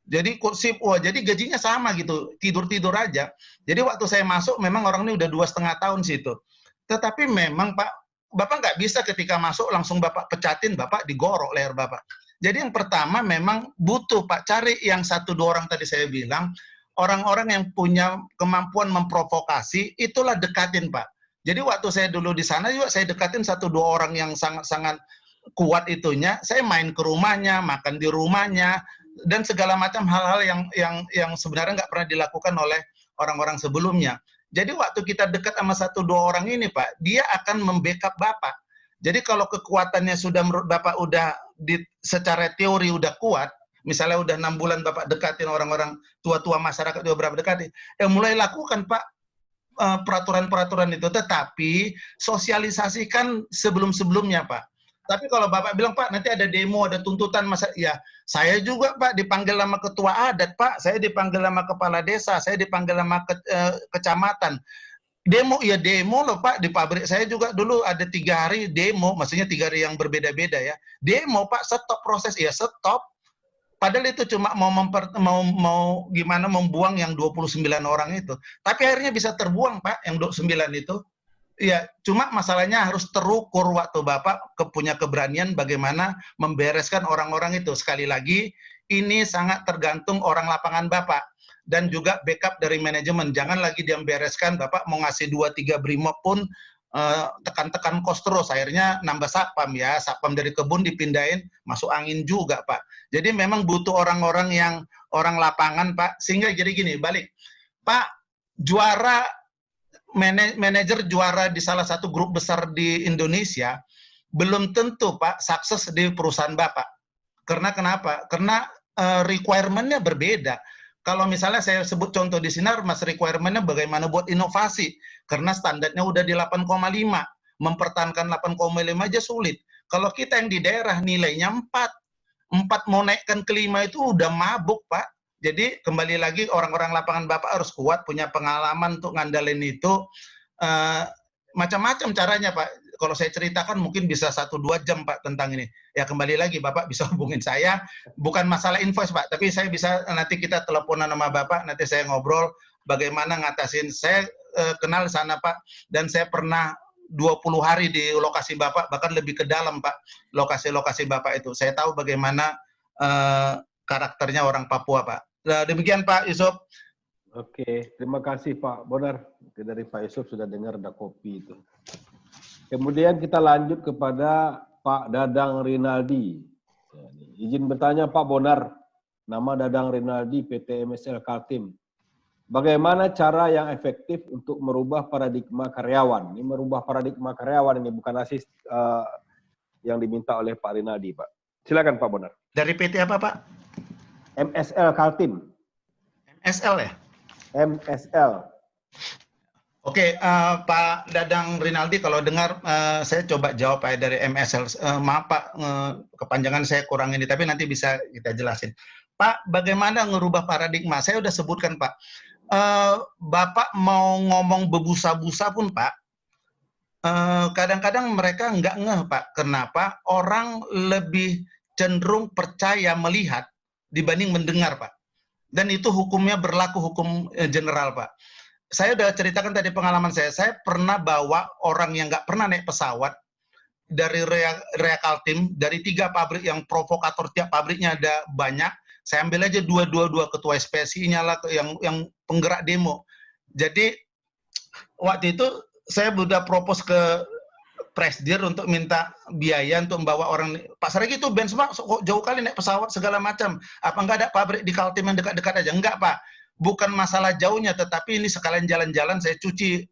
Jadi ikut SIP, wah jadi gajinya sama gitu, tidur-tidur aja. Jadi waktu saya masuk memang orang ini udah 2,5 tahun situ. Tetapi memang Pak, Bapak nggak bisa ketika masuk langsung Bapak pecatin, Bapak digorok leher Bapak. Jadi yang pertama memang butuh Pak, cari yang 1-2 orang tadi saya bilang, orang-orang yang punya kemampuan memprovokasi, itulah dekatin Pak. Jadi waktu saya dulu di sana juga saya dekatin 1-2 orang yang sangat-sangat kuat itunya, saya main ke rumahnya, makan di rumahnya, dan segala macam hal-hal yang sebenarnya nggak pernah dilakukan oleh orang-orang sebelumnya. Jadi waktu kita dekat sama 1-2 orang ini Pak, dia akan membackup Bapak. Jadi kalau kekuatannya sudah menurut Bapak udah secara teori udah kuat, misalnya udah 6 bulan Bapak dekatin orang-orang tua-tua masyarakat juga berapa dekatin, mulai lakukan Pak peraturan-peraturan itu, tetapi sosialisasikan sebelum-sebelumnya Pak. Tapi kalau Bapak bilang, Pak, nanti ada demo, ada tuntutan, masa ya saya juga, Pak, dipanggil sama ketua adat, Pak, saya dipanggil sama kepala desa, saya dipanggil sama kecamatan. Demo, ya demo loh, Pak, di pabrik saya juga dulu ada 3 hari demo, maksudnya 3 hari yang berbeda-beda ya. Demo, Pak, stop proses, ya stop. Padahal itu cuma mau gimana membuang yang 29 orang itu. Tapi akhirnya bisa terbuang, Pak, yang 29 itu. Ya, cuma masalahnya harus terukur waktu Bapak punya keberanian bagaimana membereskan orang-orang itu. Sekali lagi, ini sangat tergantung orang lapangan Bapak. Dan juga backup dari manajemen. Jangan lagi dia membereskan, Bapak mau ngasih 2-3 brimob pun, tekan-tekan kos terus. Akhirnya nambah satpam ya. Satpam dari kebun dipindahin, masuk angin juga, Pak. Jadi memang butuh orang-orang yang orang lapangan, Pak. Sehingga jadi gini, balik. Pak, juara manajer juara di salah satu grup besar di Indonesia belum tentu, Pak, sukses di perusahaan Bapak. Karena kenapa? Karena requirement-nya berbeda. Kalau misalnya saya sebut contoh di Sinarmas, requirement-nya bagaimana buat inovasi. Karena standarnya udah di 8,5. Mempertahankan 8,5 aja sulit. Kalau kita yang di daerah nilainya 4 mau naikkan ke 5 itu udah mabuk, Pak. Jadi kembali lagi orang-orang lapangan Bapak harus kuat, punya pengalaman untuk ngandalin itu. Macam-macam caranya, Pak. Kalau saya ceritakan mungkin bisa 1-2 jam, Pak, tentang ini. Ya kembali lagi, Bapak bisa hubungin saya. Bukan masalah invoice, Pak, tapi saya bisa, nanti kita teleponan sama Bapak, nanti saya ngobrol bagaimana ngatasin. Saya kenal sana, Pak, dan saya pernah 20 hari di lokasi Bapak, bahkan lebih ke dalam, Pak, lokasi-lokasi Bapak itu. Saya tahu bagaimana karakternya orang Papua, Pak. Nah, demikian Pak Yusuf. Oke, terima kasih Pak Bonar. Dari Pak Yusuf sudah dengar ada kopi itu. Kemudian kita lanjut kepada Pak Dadang Rinaldi. Izin bertanya Pak Bonar, nama Dadang Rinaldi, PT MSL Kaltim. Bagaimana cara yang efektif untuk merubah paradigma karyawan? Ini merubah paradigma karyawan, ini bukan asis yang diminta oleh Pak Rinaldi, Pak. Silakan Pak Bonar. Dari PT apa, Pak? MSL Kaltim. MSL ya? MSL. Oke, Pak Dadang Rinaldi, kalau dengar saya coba jawab Pak dari MSL. Maaf Pak, kepanjangan saya kurang ini, tapi nanti bisa kita jelasin. Pak, bagaimana ngerubah paradigma? Saya udah sebutkan Pak. Bapak mau ngomong bebusa-busa pun Pak, kadang-kadang mereka nggak ngeh Pak. Kenapa? Orang lebih cenderung percaya melihat dibanding mendengar, Pak. Dan itu hukumnya berlaku hukum general, Pak. Saya udah ceritakan tadi pengalaman saya. Saya pernah bawa orang yang nggak pernah naik pesawat dari Rea Kaltim, dari 3 pabrik yang provokator, tiap pabriknya ada banyak. Saya ambil aja dua ketua SPSI-nya lah, yang penggerak demo. Jadi waktu itu saya udah propose ke Presdir untuk minta biaya untuk membawa orang. Pak Saragi itu benchmark kok jauh kali naik pesawat segala macam. Apa enggak ada pabrik di Kaltim yang dekat-dekat aja? Enggak, Pak. Bukan masalah jauhnya, tetapi ini sekalian jalan-jalan saya cuci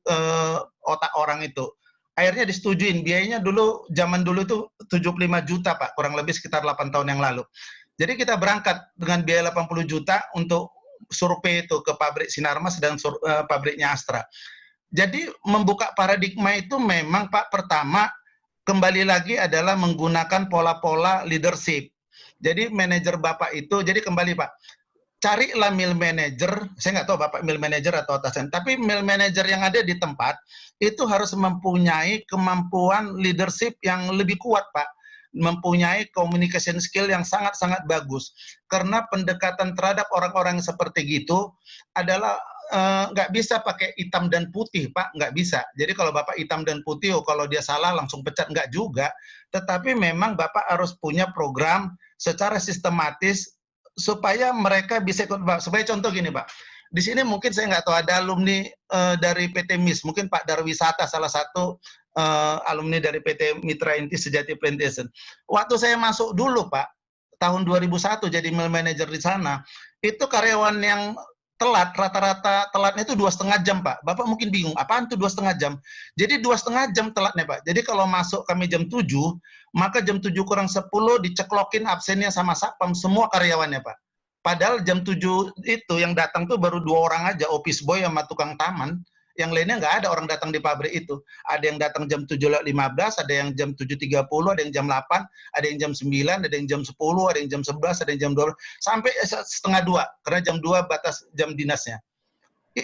otak orang itu. Akhirnya disetujuin. Biayanya dulu, zaman dulu itu 75 juta, Pak. Kurang lebih sekitar 8 tahun yang lalu. Jadi kita berangkat dengan biaya 80 juta untuk survei itu ke pabrik Sinarmas dan pabriknya Astra. Jadi membuka paradigma itu memang Pak, pertama kembali lagi adalah menggunakan pola-pola leadership. Jadi manajer Bapak itu, jadi kembali Pak, carilah mill manager, saya nggak tahu Bapak mill manager atau atasan, tapi mill manager yang ada di tempat itu harus mempunyai kemampuan leadership yang lebih kuat Pak, mempunyai communication skill yang sangat-sangat bagus. Karena pendekatan terhadap orang-orang seperti gitu adalah nggak bisa pakai hitam dan putih, Pak, nggak bisa. Jadi kalau Bapak hitam dan putih, kalau dia salah langsung pecat, nggak juga. Tetapi memang Bapak harus punya program secara sistematis supaya mereka bisa ikut. Supaya contoh gini, Pak. Di sini mungkin saya nggak tahu ada alumni dari PT MIS, mungkin Pak Darwisata salah satu alumni dari PT Mitra Inti Sejati Plantation. Waktu saya masuk dulu, Pak, tahun 2001 jadi mill manager di sana, itu karyawan yang telat, rata-rata telatnya itu 2,5 jam, Pak. Bapak mungkin bingung, apaan tuh 2,5 jam? Jadi 2,5 jam telatnya, Pak. Jadi kalau masuk kami jam 7, maka jam 7 kurang 10 diceklokin absennya sama satpam semua karyawannya, Pak. Padahal jam 7 itu yang datang tuh baru 2 orang aja, office boy sama tukang taman. yang lainnya nggak ada orang datang di pabrik itu. Ada yang datang jam 7.15, ada yang jam 7.30, ada yang jam 8, ada yang jam 9, ada yang jam 10, ada yang jam 11, ada yang jam 12, sampai setengah 2, karena jam 2 batas jam dinasnya.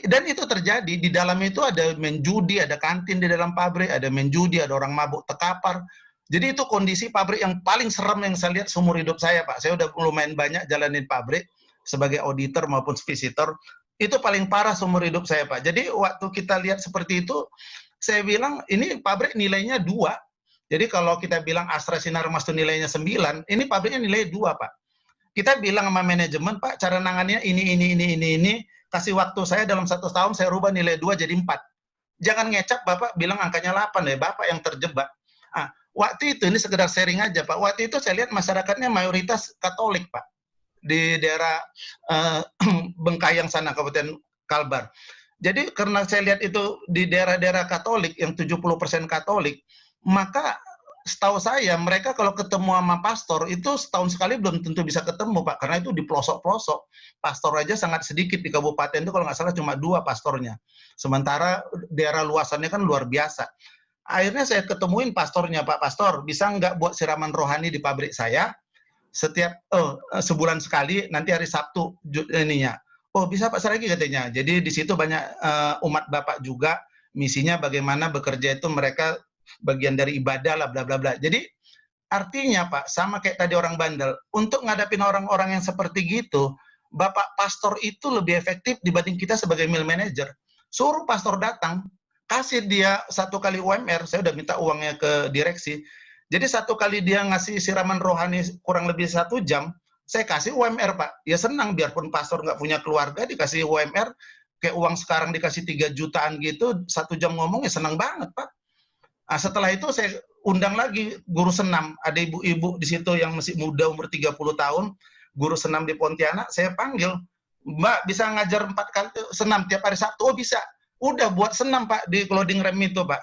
Dan itu terjadi, di dalam itu ada main judi, ada kantin di dalam pabrik, ada main judi, ada orang mabuk terkapar. Jadi itu kondisi pabrik yang paling serem yang saya lihat seumur hidup saya, Pak. Saya udah lumayan banyak jalanin pabrik sebagai auditor maupun visitor. Itu paling parah seumur hidup saya, Pak. Jadi waktu kita lihat seperti itu, saya bilang ini pabrik nilainya 2. Jadi kalau kita bilang Astra Sinarmas itu nilainya 9, ini pabriknya nilai 2, Pak. Kita bilang sama manajemen, Pak, cara nangannya ini. Kasih waktu saya dalam 1 tahun, saya rubah nilai 2 jadi 4. Jangan ngecap Bapak bilang angkanya 8 ya, Bapak yang terjebak. Waktu itu, ini sekedar sharing aja Pak, waktu itu saya lihat masyarakatnya mayoritas Katolik Pak, di daerah Bengkayang sana, Kabupaten Kalbar. Jadi karena saya lihat itu di daerah-daerah Katolik, yang 70% Katolik, maka setahu saya mereka kalau ketemu sama pastor itu setahun sekali belum tentu bisa ketemu Pak, karena itu di pelosok-pelosok. Pastor aja sangat sedikit di kabupaten itu, kalau nggak salah cuma 2 pastornya. Sementara daerah luasannya kan luar biasa. Akhirnya saya ketemuin pastornya, Pak Pastor, bisa nggak buat siraman rohani di pabrik saya setiap sebulan sekali, nanti hari Sabtu ininya. Oh bisa Pak Saragi katanya. Jadi di situ banyak umat Bapak juga, misinya bagaimana bekerja itu mereka bagian dari ibadah lah, bla bla bla. Jadi artinya Pak, sama kayak tadi orang bandel, untuk ngadapin orang-orang yang seperti gitu, Bapak pastor itu lebih efektif dibanding kita sebagai mill manager. Suruh pastor datang, kasih dia 1 kali UMR, saya udah minta uangnya ke direksi. Jadi 1 kali dia ngasih siraman rohani kurang lebih 1 jam, saya kasih UMR Pak. Ya senang, biarpun pastor nggak punya keluarga, dikasih UMR, kayak uang sekarang dikasih 3 jutaan gitu, 1 jam ngomong ya senang banget Pak. Nah, setelah itu saya undang lagi guru senam, ada ibu-ibu di situ yang masih muda umur 30 tahun, guru senam di Pontianak, saya panggil, Mbak bisa ngajar 4 kali senam tiap hari Sabtu? Oh bisa. Udah buat senam Pak di loading rem itu Pak.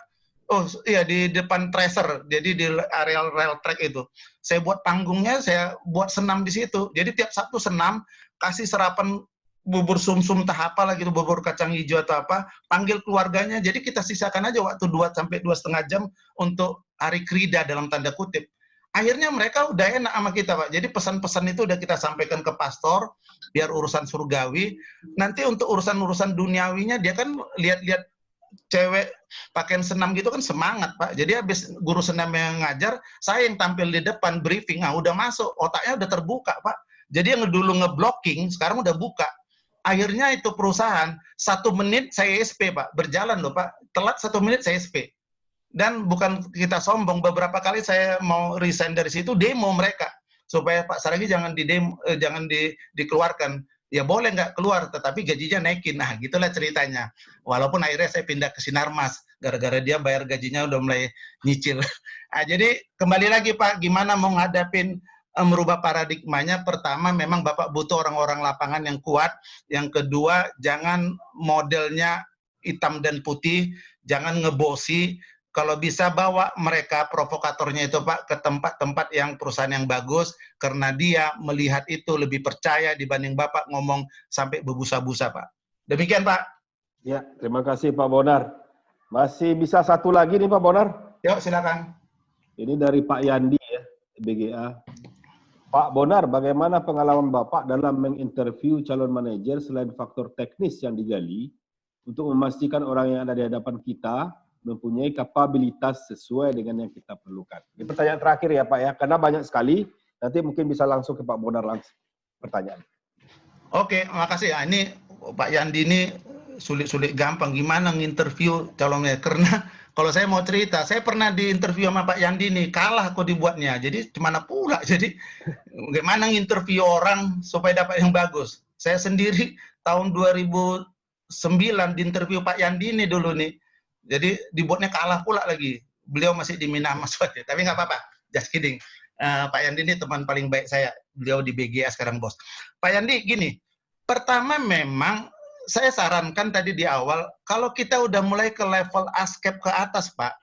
Oh iya di depan tracer, jadi di area rail track itu. Saya buat panggungnya, saya buat senam di situ. Jadi tiap Sabtu senam, kasih serapan bubur sumsum entah apa lagi, bubur kacang hijau atau apa, panggil keluarganya. Jadi kita sisakan aja waktu 2 sampai 2,5 jam untuk hari krida dalam tanda kutip. Akhirnya mereka udah enak sama kita Pak. Jadi pesan-pesan itu udah kita sampaikan ke pastor, biar urusan surgawi. Nanti untuk urusan-urusan duniawinya dia kan lihat-lihat cewek pakaian senam gitu kan semangat Pak. Jadi habis guru senam yang ngajar, saya yang tampil di depan briefing, udah masuk, otaknya udah terbuka Pak. Jadi yang dulu ngeblocking, sekarang udah buka. Akhirnya itu perusahaan 1 menit saya SP Pak, berjalan loh Pak, telat 1 menit saya SP. Dan bukan kita sombong, beberapa kali saya mau resign dari situ, demo mereka supaya Pak Saragi jangan dikeluarkan. Ya boleh nggak keluar, tetapi gajinya naikin. Nah gitulah ceritanya. Walaupun akhirnya saya pindah ke Sinarmas, gara-gara dia bayar gajinya udah mulai nyicil. Nah, jadi kembali lagi Pak, gimana mau ngadapin merubah paradigmanya? Pertama, memang Bapak butuh orang-orang lapangan yang kuat. Yang kedua, jangan modelnya hitam dan putih, jangan ngebosi. Kalau bisa bawa mereka provokatornya itu Pak ke tempat-tempat yang perusahaan yang bagus, karena dia melihat itu lebih percaya dibanding Bapak ngomong sampai berbusa-busa Pak. Demikian Pak. Ya, terima kasih Pak Bonar. Masih bisa 1 lagi nih Pak Bonar. Yuk silakan. Ini dari Pak Yandi ya, BGA. Pak Bonar, bagaimana pengalaman Bapak dalam menginterview calon manajer selain faktor teknis yang digali untuk memastikan orang yang ada di hadapan kita mempunyai kapabilitas sesuai dengan yang kita perlukan? Ini pertanyaan terakhir ya Pak ya, karena banyak sekali. Nanti mungkin bisa langsung ke Pak Bonar langsung pertanyaan. Oke, makasih. Ini Pak Yandi ini sulit-sulit gampang. Gimana nginterview calonnya? Karena kalau saya mau cerita, saya pernah diinterview sama Pak Yandi nih, kalah aku dibuatnya. Jadi gimana pula? Jadi gimana nginterview orang supaya dapat yang bagus? Saya sendiri tahun 2009 diinterview Pak Yandi ini dulu nih. Jadi dibuatnya kalah pula lagi. Beliau masih di Minah Maswati, tapi nggak apa-apa. Just kidding. Pak Yandi ini teman paling baik saya. Beliau di BGA sekarang bos. Pak Yandi gini, pertama memang saya sarankan tadi di awal, kalau kita udah mulai ke level ASCAP ke atas Pak,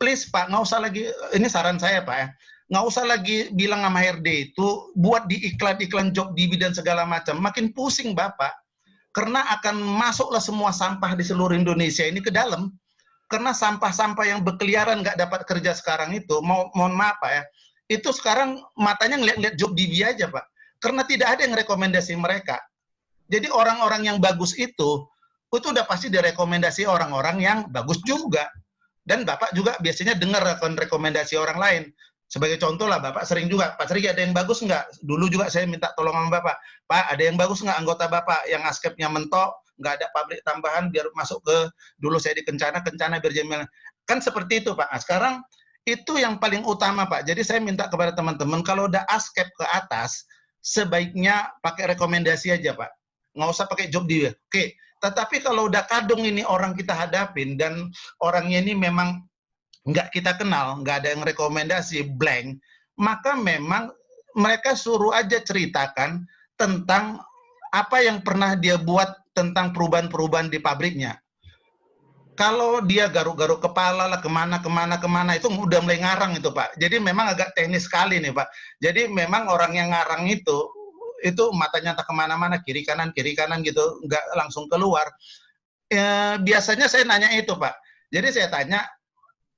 please Pak, nggak usah lagi, ini saran saya Pak ya, nggak usah lagi bilang sama HRD itu, buat di iklan-iklan job DB dan segala macam, makin pusing Bapak. karena akan masuklah semua sampah di seluruh Indonesia ini ke dalam. Karena sampah-sampah yang berkeliaran nggak dapat kerja sekarang itu, mohon maaf Pak ya, itu sekarang matanya ngeliat-ngeliat job DB aja Pak. Karena tidak ada yang rekomendasi mereka. Jadi orang-orang yang bagus itu udah pasti direkomendasi orang-orang yang bagus juga. Dan Bapak juga biasanya dengar rekomendasi orang lain. Sebagai contoh lah, Bapak sering juga, Pak Sri ada yang bagus nggak? Dulu juga saya minta tolong sama Bapak, Pak ada yang bagus nggak anggota Bapak yang askepnya mentok, nggak ada pabrik tambahan biar masuk ke, dulu saya di Kencana biar Jamil. Kan seperti itu Pak. Nah, sekarang itu yang paling utama Pak. Jadi saya minta kepada teman-teman, kalau udah askep ke atas, sebaiknya pakai rekomendasi aja Pak. Nggak usah pakai job dia. Oke, tetapi kalau udah kadung ini orang kita hadapin, dan orangnya ini memang nggak kita kenal, nggak ada yang rekomendasi, blank, maka memang mereka suruh aja ceritakan tentang apa yang pernah dia buat tentang perubahan-perubahan di pabriknya. Kalau dia garuk-garuk kepala lah kemana, itu udah mulai ngarang itu Pak. Jadi memang agak teknis sekali nih Pak. Jadi memang orang yang ngarang itu matanya tak kemana-mana, kiri kanan gitu, nggak langsung keluar. Biasanya saya nanya itu Pak. Jadi saya tanya,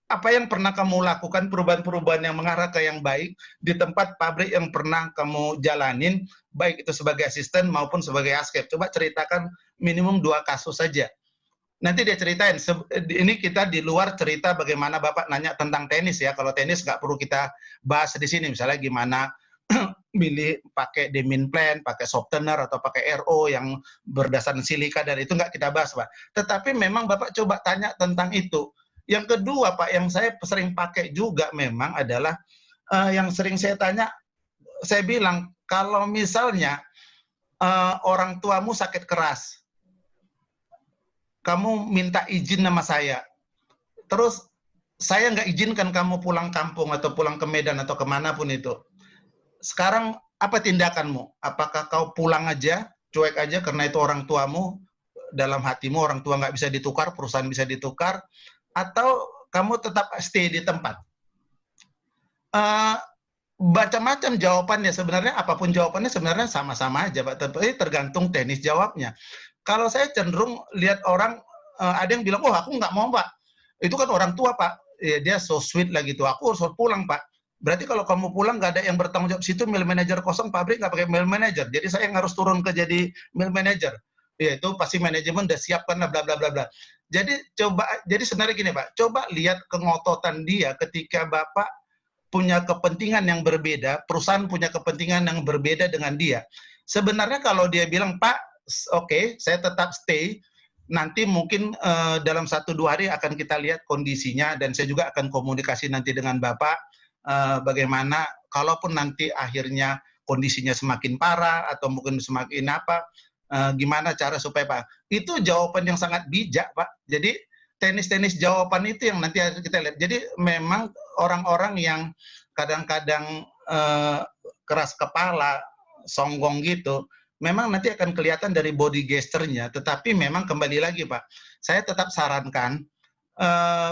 apa yang pernah kamu lakukan, perubahan-perubahan yang mengarah ke yang baik di tempat pabrik yang pernah kamu jalanin, baik itu sebagai asisten maupun sebagai askep. Coba ceritakan minimum 2 kasus saja. Nanti dia ceritain. Ini kita di luar cerita bagaimana Bapak nanya tentang tenis ya. Kalau tenis nggak perlu kita bahas di sini. Misalnya gimana milih pakai demin plan, pakai softener atau pakai RO yang berdasarkan silika, dan itu nggak kita bahas Pak. Tetapi memang Bapak coba tanya tentang itu. Yang kedua Pak, yang saya sering pakai juga memang adalah yang sering saya tanya, saya bilang kalau misalnya orang tuamu sakit keras, kamu minta izin sama saya, terus saya nggak izinkan kamu pulang kampung atau pulang ke Medan atau kemanapun itu. Sekarang apa tindakanmu? Apakah kau pulang aja, cuek aja karena itu orang tuamu, dalam hatimu orang tua nggak bisa ditukar, perusahaan bisa ditukar, atau kamu tetap stay di tempat? Macam-macam jawabannya sebenarnya, apapun jawabannya sebenarnya sama-sama aja Pak, tapi tergantung teknis jawabnya. Kalau saya cenderung lihat orang, ada yang bilang, oh aku nggak mau Pak, itu kan orang tua Pak, ya, dia so sweet lah gitu, aku harus pulang Pak. Berarti kalau kamu pulang nggak ada yang bertanggung jawab situ, mill manager kosong, pabrik nggak pakai mill manager, jadi saya yang harus turun ke jadi mill manager. Ya itu pasti manajemen udah siapkan lah bla bla bla bla. Jadi sebenarnya gini Pak, coba lihat kengototan dia ketika Bapak punya kepentingan yang berbeda, perusahaan punya kepentingan yang berbeda dengan dia. Sebenarnya kalau dia bilang, Pak, oke, saya tetap stay, nanti mungkin dalam 1-2 hari akan kita lihat kondisinya, dan saya juga akan komunikasi nanti dengan Bapak, bagaimana, kalaupun nanti akhirnya kondisinya semakin parah, atau mungkin semakin apa, gimana cara supaya Pak. Itu jawaban yang sangat bijak Pak. Jadi teknis-teknis jawaban itu yang nanti kita lihat. Jadi memang orang-orang yang kadang-kadang keras kepala, songgong gitu, memang nanti akan kelihatan dari body gesture-nya. Tetapi memang kembali lagi Pak, saya tetap sarankan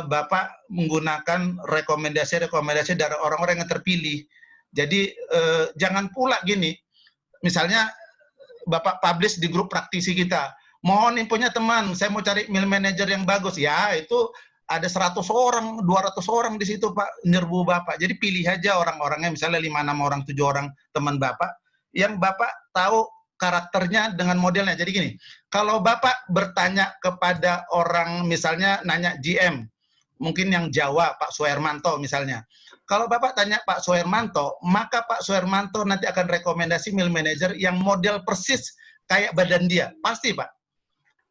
Bapak menggunakan rekomendasi-rekomendasi dari orang-orang yang terpilih. Jadi jangan pula gini, misalnya Bapak publish di grup praktisi kita, mohon infonya teman, saya mau cari mill manager yang bagus. Ya, itu ada 100 orang, 200 orang di situ Pak, nyerbu Bapak. Jadi pilih aja orang-orangnya, misalnya 5-6 orang, 7 orang teman Bapak, yang Bapak tahu karakternya dengan modelnya. Jadi gini, kalau Bapak bertanya kepada orang, misalnya nanya GM, mungkin yang Jawa, Pak Suhermanto misalnya. Kalau Bapak tanya Pak Suhermanto, maka Pak Suhermanto nanti akan rekomendasi mill manager yang model persis kayak badan dia. Pasti Pak.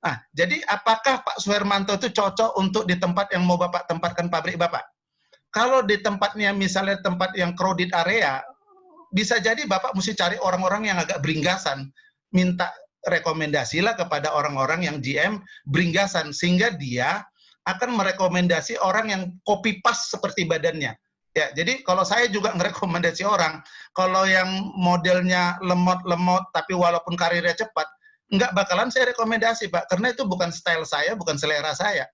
Nah, jadi apakah Pak Suhermanto itu cocok untuk di tempat yang mau Bapak tempatkan pabrik Bapak? Kalau di tempatnya misalnya tempat yang crowded area, bisa jadi Bapak mesti cari orang-orang yang agak beringgasan. Minta rekomendasilah kepada orang-orang yang GM beringgasan, sehingga dia akan merekomendasi orang yang copy paste seperti badannya. Ya, jadi kalau saya juga ngerekomendasi orang, kalau yang modelnya lemot-lemot tapi walaupun karirnya cepat, nggak bakalan saya rekomendasi Pak, karena itu bukan style saya, bukan selera saya.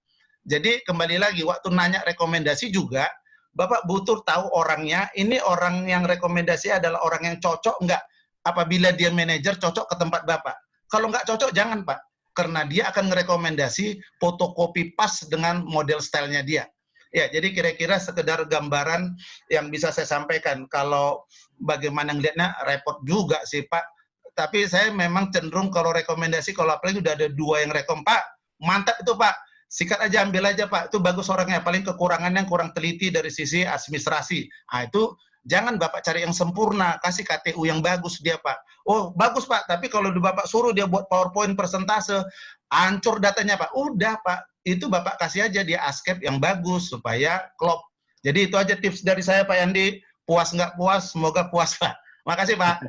Jadi kembali lagi, waktu nanya rekomendasi juga, Bapak butuh tahu orangnya, ini orang yang rekomendasi adalah orang yang cocok nggak? Apabila dia manajer, cocok ke tempat Bapak. Kalau nggak cocok, jangan Pak. karena dia akan merekomendasi fotokopi pas dengan model stylenya dia. Ya, jadi kira-kira sekedar gambaran yang bisa saya sampaikan. Kalau bagaimana ngelihatnya, repot juga sih Pak. Tapi saya memang cenderung kalau rekomendasi, kalau apalagi udah ada 2 yang rekom, Pak, mantap itu Pak. Sikat aja, ambil aja Pak. Itu bagus orangnya. Paling kekurangannya kurang teliti dari sisi administrasi. Nah, itu jangan Bapak cari yang sempurna, kasih KTU yang bagus dia Pak. Oh, bagus Pak, tapi kalau Bapak suruh dia buat PowerPoint persentase, hancur datanya Pak. Udah Pak, itu Bapak kasih aja dia ASCII yang bagus supaya klop. Jadi itu aja tips dari saya Pak Yandi. Puas nggak puas, semoga puas Pak. Makasih Pak.